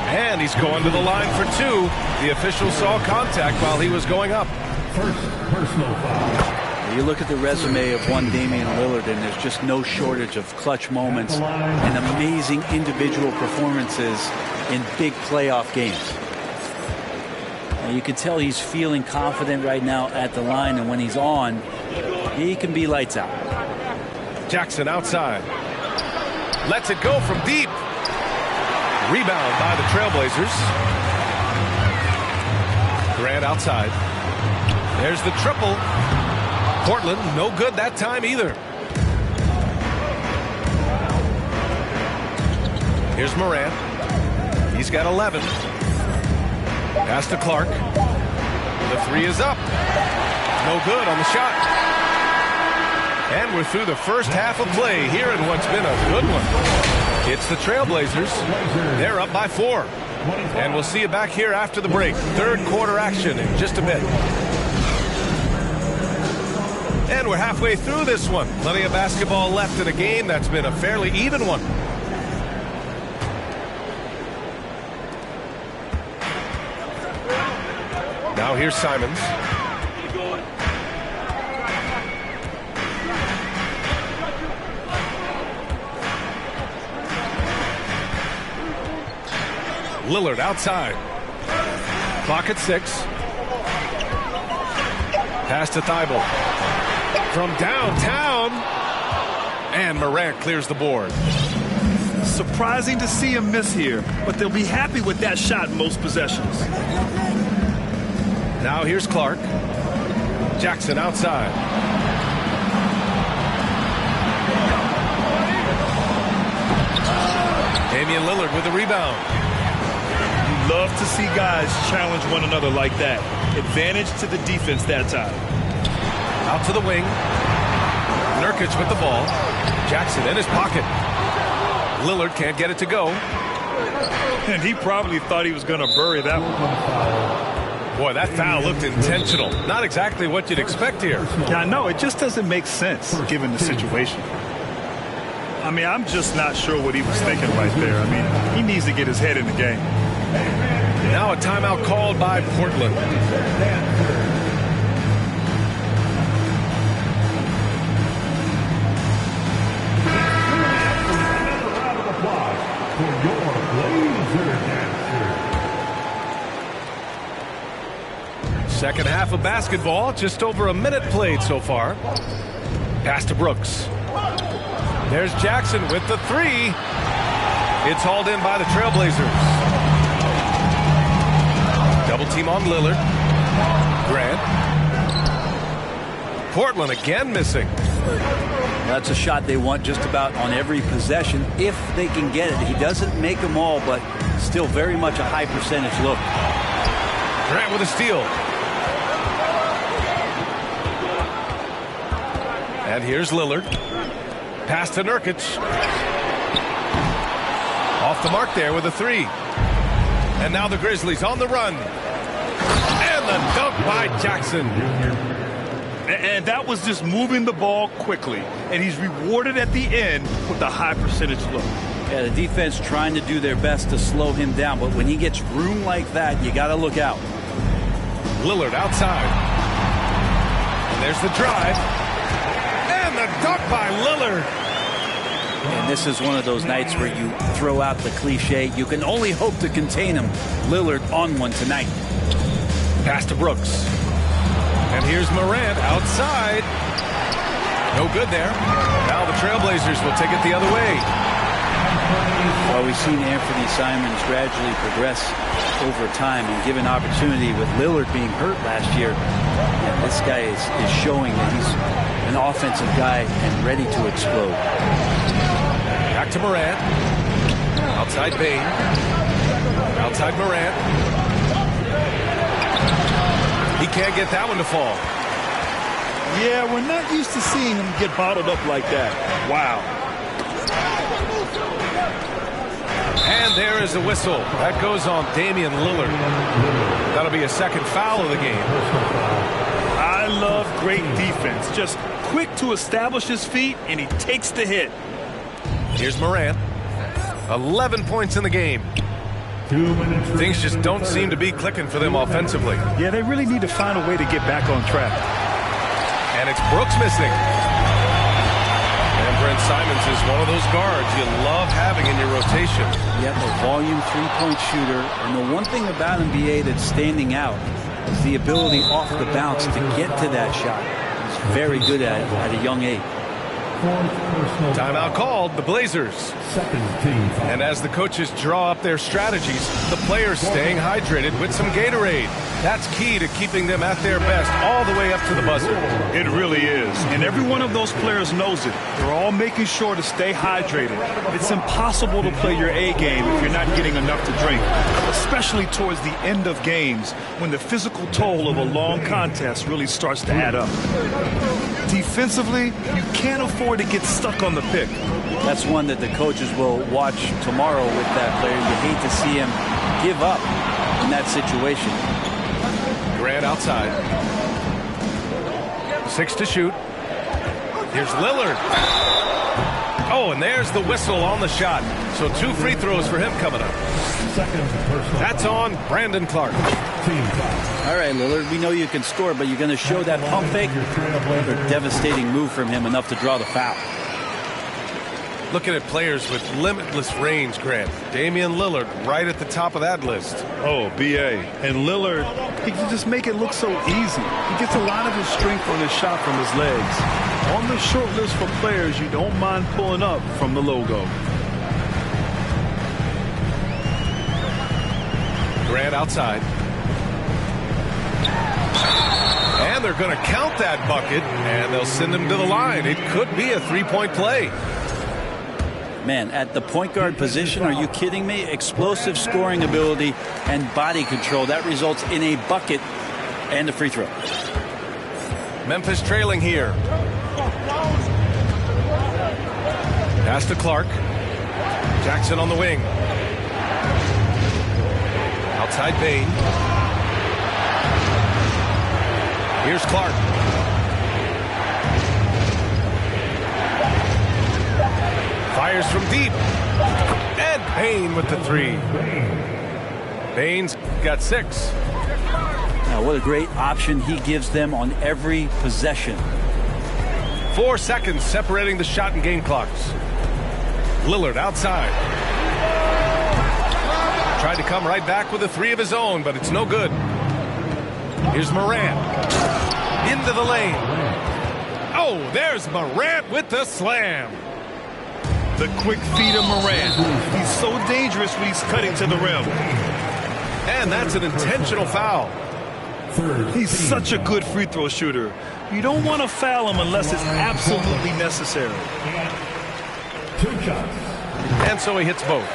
And he's going to the line for 2. The official saw contact while he was going up. First personal foul. You look at the resume of one Damian Lillard, and there's just no shortage of clutch moments and amazing individual performances in big playoff games. And you can tell he's feeling confident right now at the line, and when he's on, he can be lights out. Jackson outside. Lets it go from deep. Rebound by the Trailblazers. Grant outside. There's the triple. Portland, no good that time either. Here's Morant. He's got 11. Pass to Clark. The 3 is up. No good on the shot. And we're through the first half of play here in what's been a good one. It's the Trailblazers. They're up by 4. And we'll see you back here after the break. Third quarter action in just a bit. And we're halfway through this one. Plenty of basketball left in a game that's been a fairly even one. Now here's Simons. Lillard outside. Clock at 6. Pass to Thibault. From downtown. And Morant clears the board. Surprising to see him miss here, but they'll be happy with that shot in most possessions. Now here's Clark. Jackson outside. Damian Lillard with the rebound. You love to see guys challenge one another like that. Advantage to the defense that time. Out to the wing. Nurkic with the ball. Jackson in his pocket. Lillard can't get it to go. And he probably thought he was going to bury that one. Boy, that foul looked intentional. Not exactly what you'd expect here. Yeah, I know. It just doesn't make sense given the situation. I mean, I'm just not sure what he was thinking right there. I mean, he needs to get his head in the game. Now a timeout called by Portland. Second half of basketball, just over a minute played so far. Pass to Brooks. There's Jackson with the 3. It's hauled in by the Trailblazers. Double team on Lillard. Grant. Portland again missing. That's a shot they want just about on every possession if they can get it. He doesn't make them all, but still very much a high percentage look. Grant with a steal. And here's Lillard. Pass to Nurkic. Off the mark there with a 3. And now the Grizzlies on the run. And the dunk by Jackson. And that was just moving the ball quickly. And he's rewarded at the end with a high percentage look. Yeah, the defense trying to do their best to slow him down, but when he gets room like that, you got to look out. Lillard outside. And there's the drive. And the dunk by Lillard. And this is one of those nights where you throw out the cliche, you can only hope to contain him. Lillard on one tonight. Pass to Brooks. And here's Morant outside. No good there. Now the Trailblazers will take it the other way. Well, we've seen Anthony Simons gradually progress over time and given opportunity with Lillard being hurt last year. And this guy is showing that he's an offensive guy and ready to explode. Back to Morant. Outside Bane. Outside Morant. He can't get that one to fall. Yeah, we're not used to seeing him get bottled up like that. Wow. And there is the whistle. That goes on Damian Lillard. That'll be a second foul of the game. I love great defense. Just quick to establish his feet, and he takes the hit. Here's Morant. 11 points in the game. Things just don't seem to be clicking for them offensively. Yeah, they really need to find a way to get back on track. And it's Brooks missing. And Brent Simons is one of those guards you love having in your rotation. Yeah, the volume three-point shooter. And the one thing about NBA that's standing out is the ability off the bounce to get to that shot. He's very good at it at a young age. Timeout called, the Blazers. And as the coaches draw up their strategies, the players staying hydrated with some Gatorade. That's key to keeping them at their best all the way up to the buzzer. It really is. And every one of those players knows it. They're all making sure to stay hydrated. It's impossible to play your A game if you're not getting enough to drink, especially towards the end of games when the physical toll of a long contest really starts to add up. Defensively, you can't afford to get stuck on the pick. That's one that the coaches will watch tomorrow with that player. You hate to see him give up in that situation. Grant outside. 6 to shoot. Here's Lillard. Oh, and there's the whistle on the shot. So 2 free throws for him coming up. That's on Brandon Clark. All right, Lillard, we know you can score, but you're going to show that pump fake. Another devastating move from him, enough to draw the foul. Looking at players with limitless range, Grant. Damian Lillard right at the top of that list. Oh, B.A. And Lillard, he can just make it look so easy. He gets a lot of his strength on his shot from his legs. On the short list for players you don't mind pulling up from the logo. Grant outside. And they're going to count that bucket, and they'll send him to the line. It could be a three-point play. Man, at the point guard position, are you kidding me? Explosive scoring ability and body control. That results in a bucket and a free throw. Memphis trailing here. Pass to Clark. Jackson on the wing. Outside Bane. Here's Clark. Fires from deep. And Bane with the 3. Bane's got 6. Now, what a great option he gives them on every possession. 4 seconds separating the shot and game clocks. Lillard outside. Tried to come right back with a 3 of his own, but it's no good. Here's Morant. Into the lane. Oh, there's Morant with the slam. The quick feed of Morant. He's so dangerous when he's cutting to the rim. And that's an intentional foul. He's such a good free throw shooter. You don't want to foul him unless it's absolutely necessary. And so he hits both.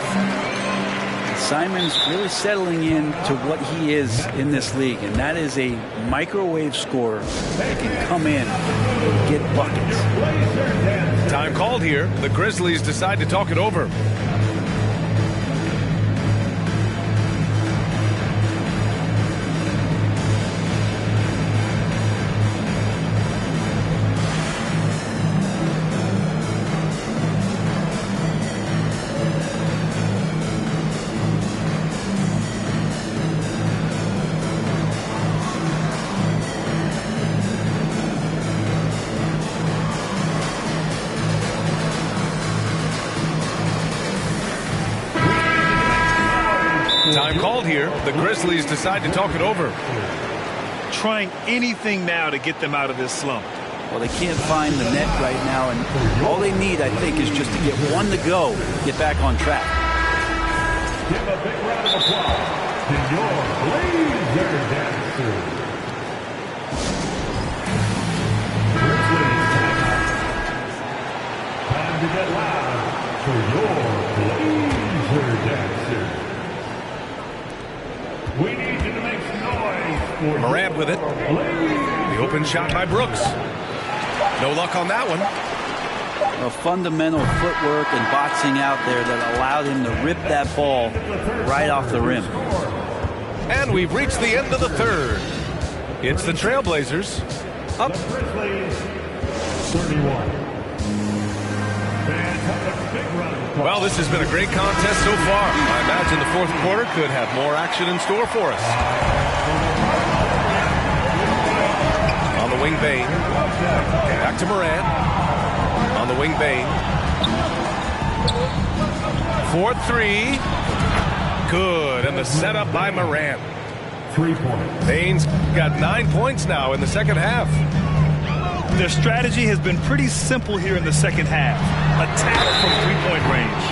Simons really settling in to what he is in this league, and that is a microwave scorer that can come in and get buckets. Time called here. The Grizzlies decide to talk it over. the Grizzlies decide to talk it over. Trying anything now to get them out of this slump. Well, they can't find the net right now, and all they need, I think, is just to get one to go, get back on track. Give a big round of applause to your laser dancers. Time to get loud for your laser dancers. We need you to make some noise for Morant with it. The open shot by Brooks. No luck on that one. A fundamental footwork and boxing out there that allowed him to rip that ball right off the rim. And we've reached the end of the third. It's the Trailblazers up. 31. Well, this has been a great contest so far. I imagine the fourth quarter could have more action in store for us. On the wing, Bane. Back to Morant. On the wing, Bane. 4-3. Good. And the setup by Morant. 3 points. Bane's got 9 points now in the second half. Their strategy has been pretty simple here in the second half. Attack from three-point range.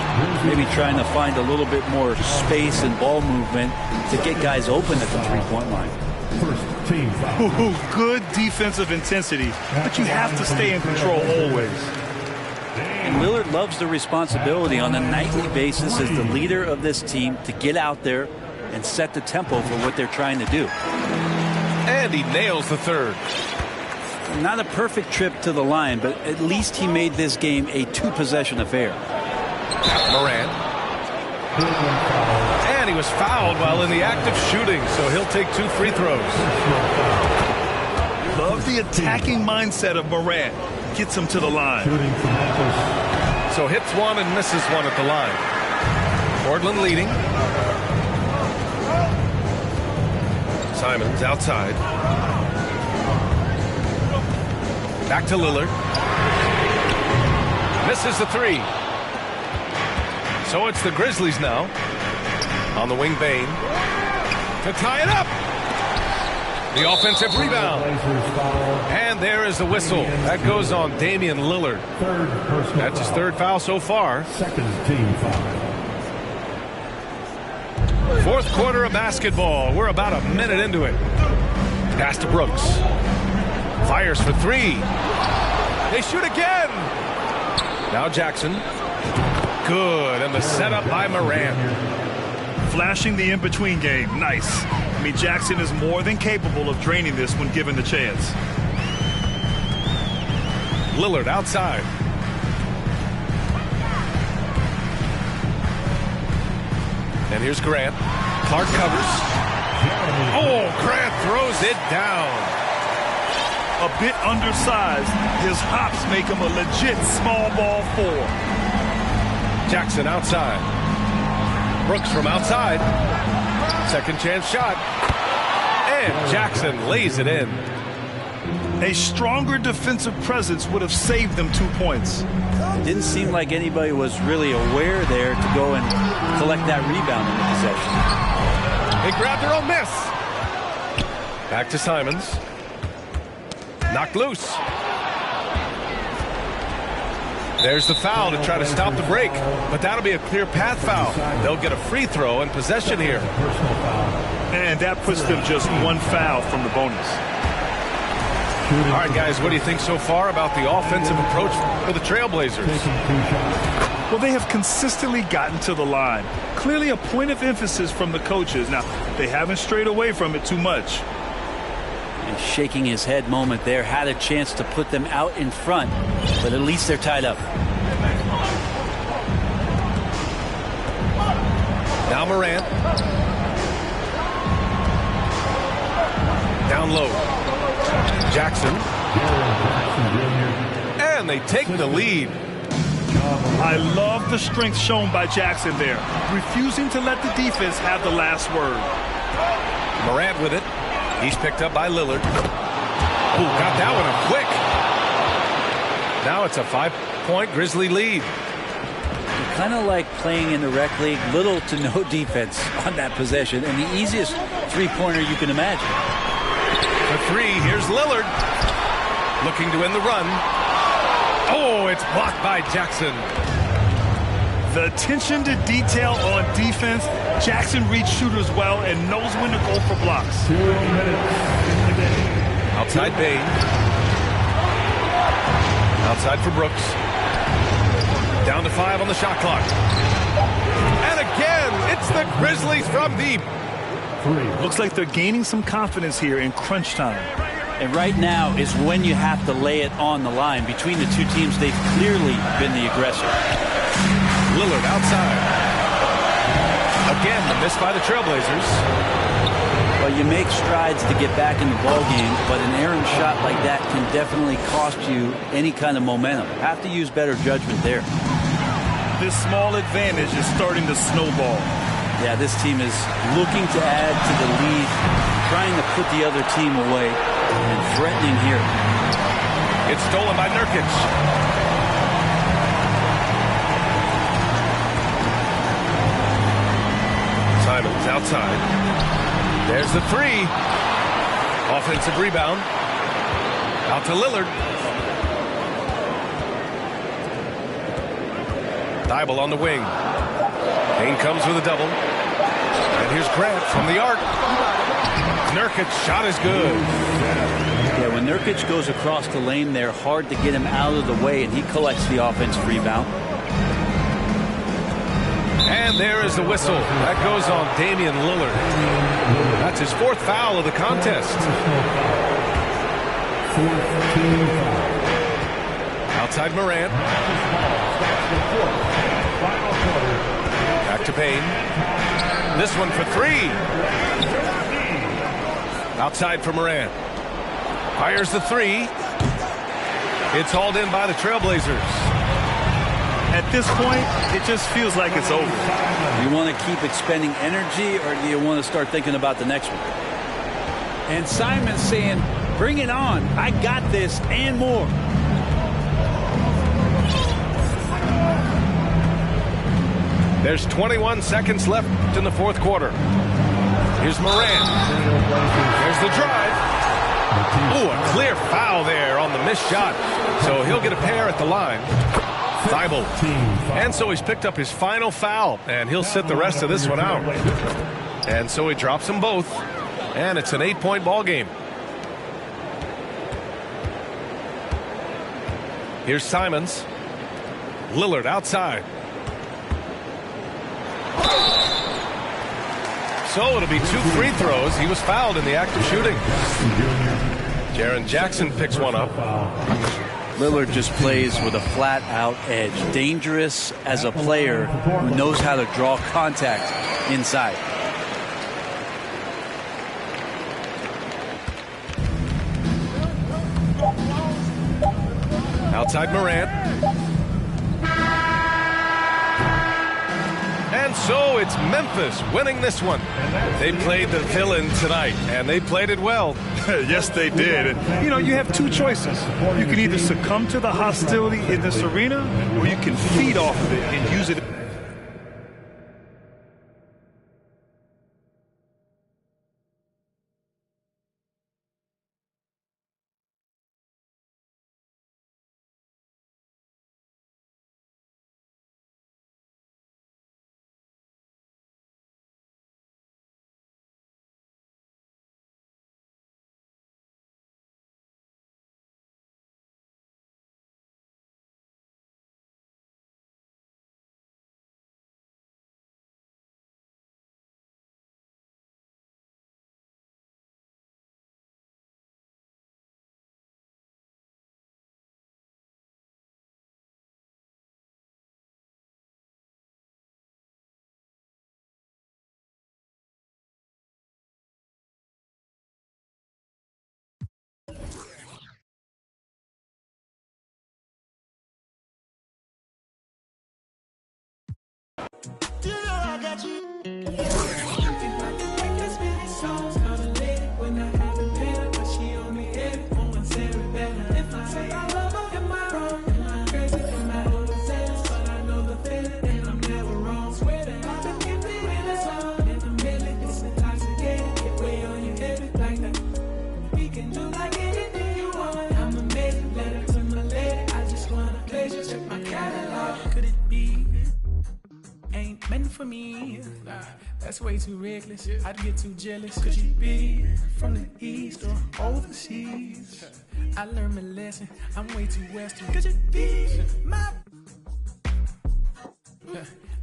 Maybe trying to find a little bit more space and ball movement to get guys open at the three-point line. First team foul. Ooh, good defensive intensity, but you have to stay in control always. And Lillard loves the responsibility on a nightly basis as the leader of this team to get out there and set the tempo for what they're trying to do. And he nails the third. Not a perfect trip to the line, but at least he made this game a two-possession affair. Morant. And he was fouled while in the act of shooting, so he'll take 2 free throws. Love the attacking mindset of Morant. Gets him to the line. So hits one and misses one at the line. Portland leading. Simons outside. Back to Lillard. Misses the three. So it's the Grizzlies now. On the wing, Bane. To tie it up. The offensive rebound. And there is the whistle. That goes on Damian Lillard. That's his third foul so far. Second team foul. Fourth quarter of basketball. We're about a minute into it. Pass to Brooks. Fires for three. They shoot again. Now Jackson. Good. And the setup by Morant. Flashing the in-between game. Nice. I mean, Jackson is more than capable of draining this when given the chance. Lillard outside. And here's Grant. Clark covers. Oh, Grant throws it down. A bit undersized. His hops make him a legit small ball 4. Jackson outside. Brooks from outside. Second chance shot. And Jackson lays it in. A stronger defensive presence would have saved them 2 points. Didn't seem like anybody was really aware there to go and collect that rebound in the possession. They grabbed their own miss. Back to Simons. Knocked loose. There's the foul to try to stop the break, but that'll be a clear path foul. They'll get a free throw and possession here. And that puts them just 1 foul from the bonus. All right, guys, what do you think so far about the offensive approach for the Trailblazers? Well, they have consistently gotten to the line. Clearly a point of emphasis from the coaches. Now, they haven't strayed away from it too much. And shaking his head moment there, had a chance to put them out in front, but at least they're tied up. Now Morant. Down low. Jackson. And they take the lead. I love the strength shown by Jackson there, refusing to let the defense have the last word. Morant with it. He's picked up by Lillard. Ooh, got that one up quick. Now it's a 5-point Grizzly lead. kind of like playing in the rec league, little to no defense on that possession, and the easiest three-pointer you can imagine. For three, here's Lillard. Looking to win the run. Oh, it's blocked by Jackson. The attention to detail on defense. Jackson reads shooters well and knows when to go for blocks. 2 minutes in the game. Outside Bain. Outside for Brooks. Down to 5 on the shot clock. And again, it's the Grizzlies from deep. 3. Looks like they're gaining some confidence here in crunch time. And right now is when you have to lay it on the line. Between the two teams, they've clearly been the aggressor. Lillard outside. Again, the miss by the Trailblazers. Well, you make strides to get back in the ballgame, but an errant shot like that can definitely cost you any kind of momentum. Have to use better judgment there. This small advantage is starting to snowball. Yeah, this team is looking to add to the lead, trying to put the other team away, and threatening here. It's stolen by Nurkic. Simons outside. There's the three. Offensive rebound. Out to Lillard. Thybulle on the wing. Bain comes with a double. And here's Grant from the arc. Nurkic's shot is good. Yeah, when Nurkic goes across the lane there, hard to get him out of the way, and he collects the offensive rebound. And there is the whistle. That goes on Damian Lillard. That's his 4th foul of the contest. Outside Morant. Back to Payne. This one for 3. Outside for Morant. Fires the 3. It's hauled in by the Trailblazers. At this point, it just feels like it's over. You want to keep expending energy, or do you want to start thinking about the next one? And Simon's saying, bring it on. I got this and more. There's 21 seconds left in the 4th quarter. Here's Morant. There's the drive. Ooh, a clear foul there on the missed shot. So he'll get a pair at the line. Thybulle. And so he's picked up his final foul, and he'll sit the rest of this one out. And so he drops them both, and it's an 8-point ball game. Here's Simons. Lillard outside. So it'll be 2 free throws. He was fouled in the act of shooting. Jaren Jackson picks one up. Lillard just plays with a flat-out edge. Dangerous as a player who knows how to draw contact inside. Outside Morant. And so it's Memphis winning this one. They played the villain tonight, and they played it well. Yes, they did. And, you know, you have 2 choices. You can either succumb to the hostility in this arena, or you can feed off of it and use it for me. Nah, that's way too reckless. I'd get too jealous. Could you be from the east or overseas? I learned my lesson. I'm way too western. Could you be my...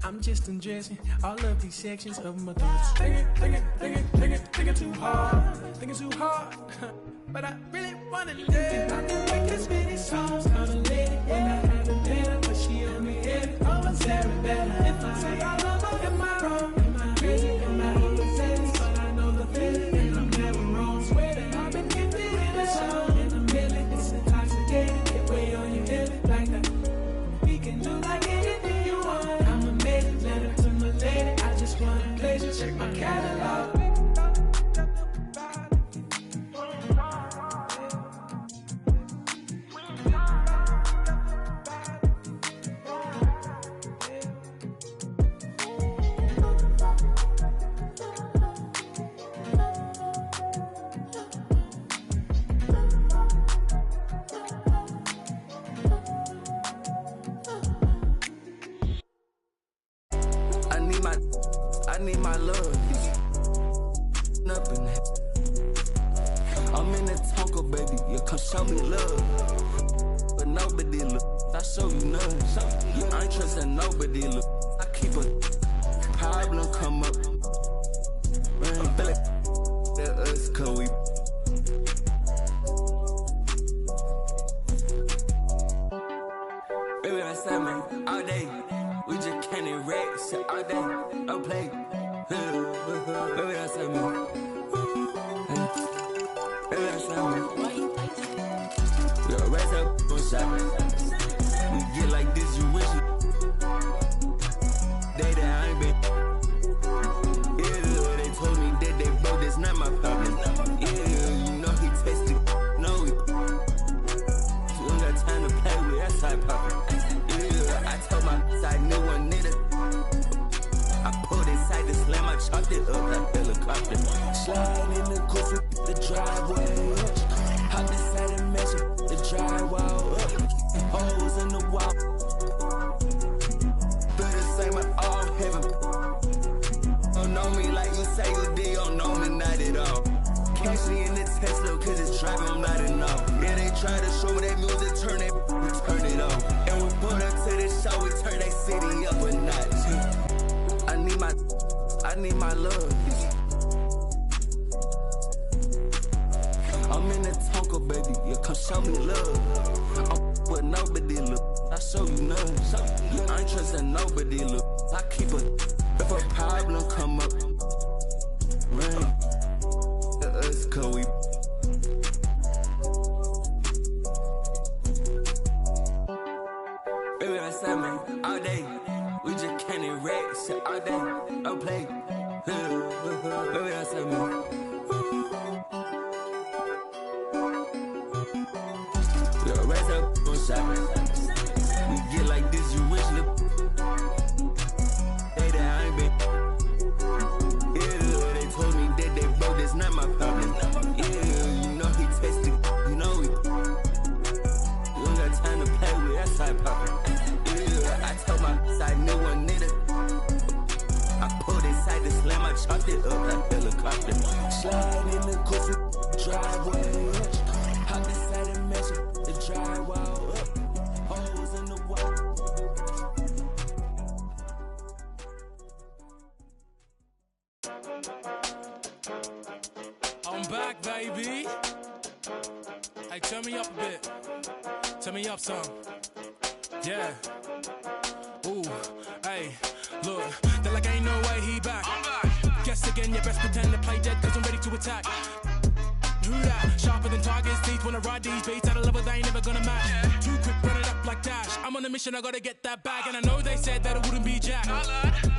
I'm just undressing all of these sections of my thoughts. Thinking too hard. Thinking too hard. But I really wanna live. I can make as many songs called a lady. And I haven't met her, but she on me head. Oh, I'm Sarah better. If I say I love her, am I wrong? Am I crazy? Am I overzealous? But I know the feeling, and I'm never wrong. Swear that I've been getting in a song. In a million, it's intoxicating. Get way on your head like that. We can do like anything you want. I'm amazing, letter to my lady. I just want a pleasure. Check my catalog. I need my love. Up in it. I'm in the Tonka, baby. You come show me love. But nobody look. I show you none. I ain't trusting nobody look. I keep a problem come up. Man, feel like that us, cause we. Baby, I said, man, all day. We just can't erect shit all day. Don't play. Baby, that's me. Baby, that's me. We gon' raise up on shot. We get like this, you wish it. Day that I ain't been. Yeah, they told me that they broke, that's not my problem. Yeah, you know he tasted. No, you don't got time to play with that side poppin'. I told my side knew one nigga. I pulled inside the slam, I chopped it up like helicopter. Slide in the goofy, the driveway. Hop inside and measure the drywall up. Holes in the wall. Feel the same at all heaven. Don't know me like you say you did, don't know me not at all. Catch me in the Tesla, cause it's driving, I'm not enough. Yeah, they try to show me that music, turn it off. And we put up to the show, we turn that city up a notch. I need my love. I'm in the Tonka, baby, you come show me love. I'm with nobody look, I show you none. I ain't trusting nobody look. I keep a, if a problem come up, rain. Us, cause we. Baby, I said, man, all day. We just can't erect shit all day. Don't play. Baby, I said, man. We gon' raise up on shot. We get like this, you wish it. Day that I ain't been. Yeah, they told me that they broke, that's not my problem. Yeah, you know he tasted. You know we. You don't got time to play with that side poppin'. Yeah, I told my side knew one nigga. I pulled inside the slam, I chopped it up like helicopter. Slide in the goofy driveway. Hop inside and measure the drywall up. Holes in the wall. I'm back, baby. Hey, turn me up a bit. Turn me up some. Yeah. Ooh, hey, look. They're like, ain't no way he back. I'm back. Guess again, you best pretend to play dead, cause I'm ready to attack. Who that? Sharper than Tiger's teeth. Wanna ride these beats at a level they ain't never gonna match. Too quick, run it up like Dash. I'm on a mission, I gotta get that bag. And I know they said that it wouldn't be Jack.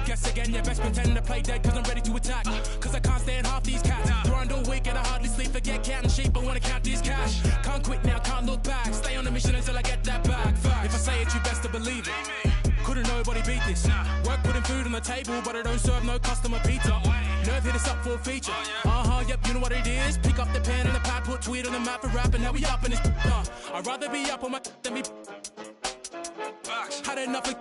Guess again, you best pretend to play dead, cause I'm ready to attack. Cause I can't stand half these cats. Grind all week and I hardly sleep. Forget counting sheep, I wanna count these cash. Can't quit now, can't look back. Stay on the mission until I get that bag. Fact. If I say it, you best to believe it. Couldn't nobody beat this. Work putting food on the table, but I don't serve no customer pizza. Nerve hit us up for a feature. Yep, you know what it is. Pick up the pen and the pad, put tweet on the map for rap, and now we up in this. I'd rather be up on my than be. Had enough of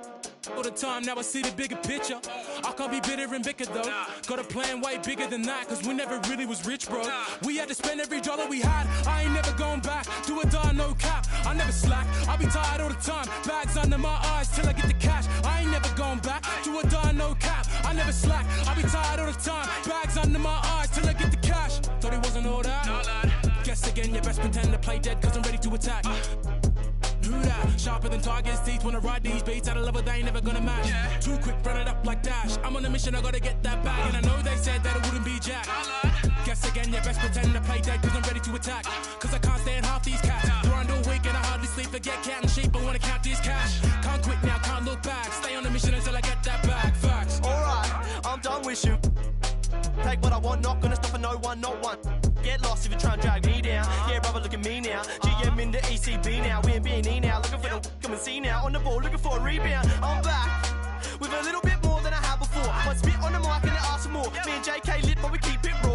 all the time, now I see the bigger picture. I can't be bitter and bitter though. Got a plan way bigger than that, cause we never really was rich, bro. We had to spend every dollar we had. I ain't never going back. Do or die, no cap. I never slack. I be tired all the time. Bags under my eyes till I get the cash. I ain't never going back. Do or die, no cap. I never slack. I be tired all the time. Bags under my eyes till I get the cash. Thought it wasn't all that. No, lad. Guess again, you best pretend to play dead, cause I'm ready to attack. Who that? Sharper than Tiger's teeth when I ride these beats. At a level they ain't never gonna match. Too quick, run it up like Dash. I'm on a mission, I gotta get that bag. And I know they said that it wouldn't be Jack. Guess again, you best pretend to play dead, cause I'm ready to attack. Cause I can't stand half these cats. Grind all week and I hardly sleep. Forget counting sheep, I wanna count this cash. Can't quit now, can't look back. Stay on the mission until I get that bag. Facts. Alright, I'm done with you. Take what I want, not gonna stop for no one, not one. Get lost if you try and drag me down. Yeah, brother, look at me now. GM in the ECB now. We ain't being E now. Looking for the come and see now. On the ball, looking for a rebound. I'm back with a little bit more than I had before. One spit on the mic and they ask for more. Me and JK lit, but we keep it raw.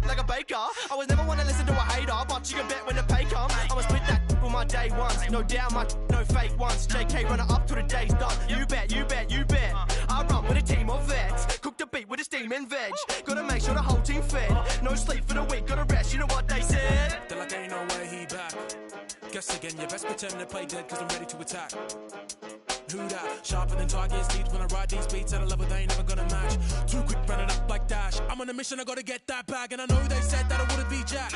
Like a baker. I was never one to listen to a hater, but you can bet when the pay comes, I'ma split that with my day ones. No doubt, no fake ones. JK runner up till the day's done. You bet, you bet, you bet. I run with a team of vets. Cook the beat with a steam and veg. Gotta make sure the whole team fed. No sleep for the week, gotta rest. You know what they said? They're like, ain't no way he back. Guess again, you best pretend to play dead, cause I'm ready to attack. Who that? Sharper than Tiger's teeth when I ride these beats at a level they ain't never gonna match. Too quick, run it up like Dash. I'm on a mission, I gotta get that bag. And I know they said that it wouldn't be Jack.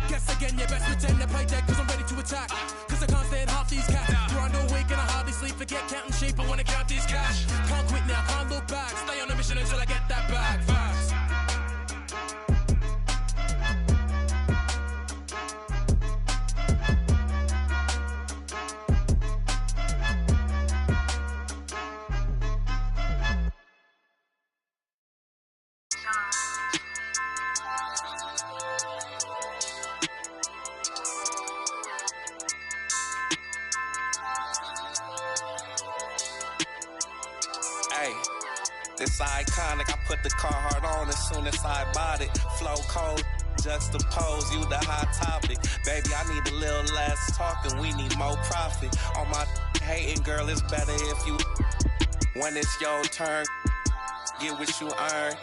Guess again, you best pretend to play dead, cause I'm ready to attack. Cause I can't stand half these cats. Grind all week and I hardly sleep. Forget counting sheep, I wanna count these cash. Can't quit now, can't look back. Stay on a mission until I get that bag. Facts. This iconic, I put the Carhartt on as soon as I bought it. Flow cold, juxtapose, you the hot topic. Baby, I need a little less talking, we need more profit. On my hating, girl, it's better if you, when it's your turn, get what you earn.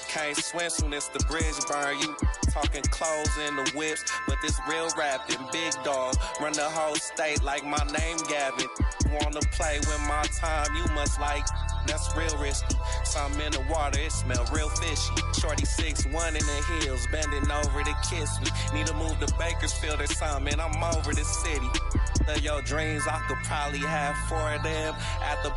Can't swim soon as the bridge burn. You talking clothes in the whips, but this real rapping, big dog. Run the whole state like my name Gavin. Wanna play with my time, you must like, that's real risky. Something in the water, it smell real fishy. Shorty 6'1" in the hills, bending over to kiss me. Need to move to Bakersfield or something, I'm over the city. Your dreams, I could probably have 4 of them. At the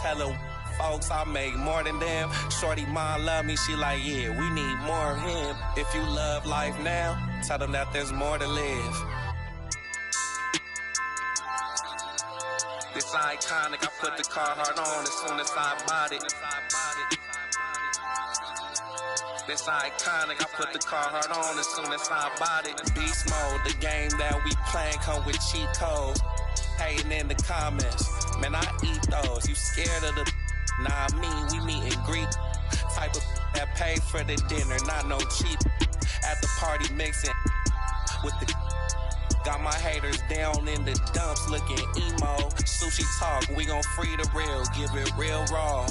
tell folks, I make more than them. Shorty mom love me, she like, yeah, we need more of him. If you love life now, tell them that there's more to live. This iconic, I put the Carhartt on as soon as I bought it. This iconic, I put the Carhartt on as soon as I bought it. Beast mode, the game that we playing come with cheat codes. Hating in the comments, man, I eat those. You scared of the, nah, me, we meet and greet. Type of that pay for the dinner, not no cheap. At the party mixing with the, got my haters down in the dumps looking emo. Sushi talk, we gon' free the real, give it real raw.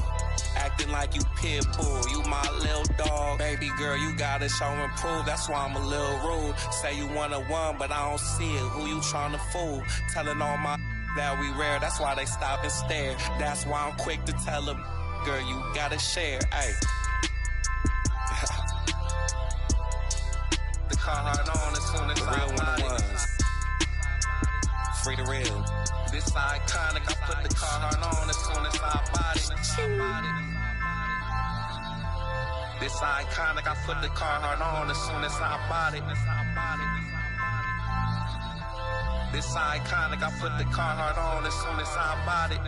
Acting like you pit bull, you my little dog. Baby girl, you gotta show and prove, that's why I'm a little rude. Say you one-on-one, but I don't see it, who you tryna fool? Telling all my that we rare, that's why they stop and stare. That's why I'm quick to tell them, girl, you gotta share, ayy. The Carhartt on as soon as the real one-on-ones. Free the real. This iconic, I put the Carhartt on as soon as I bought it. This iconic, I put the Carhartt on as soon as I bought it. This iconic, I put the Carhartt on as soon as I bought it.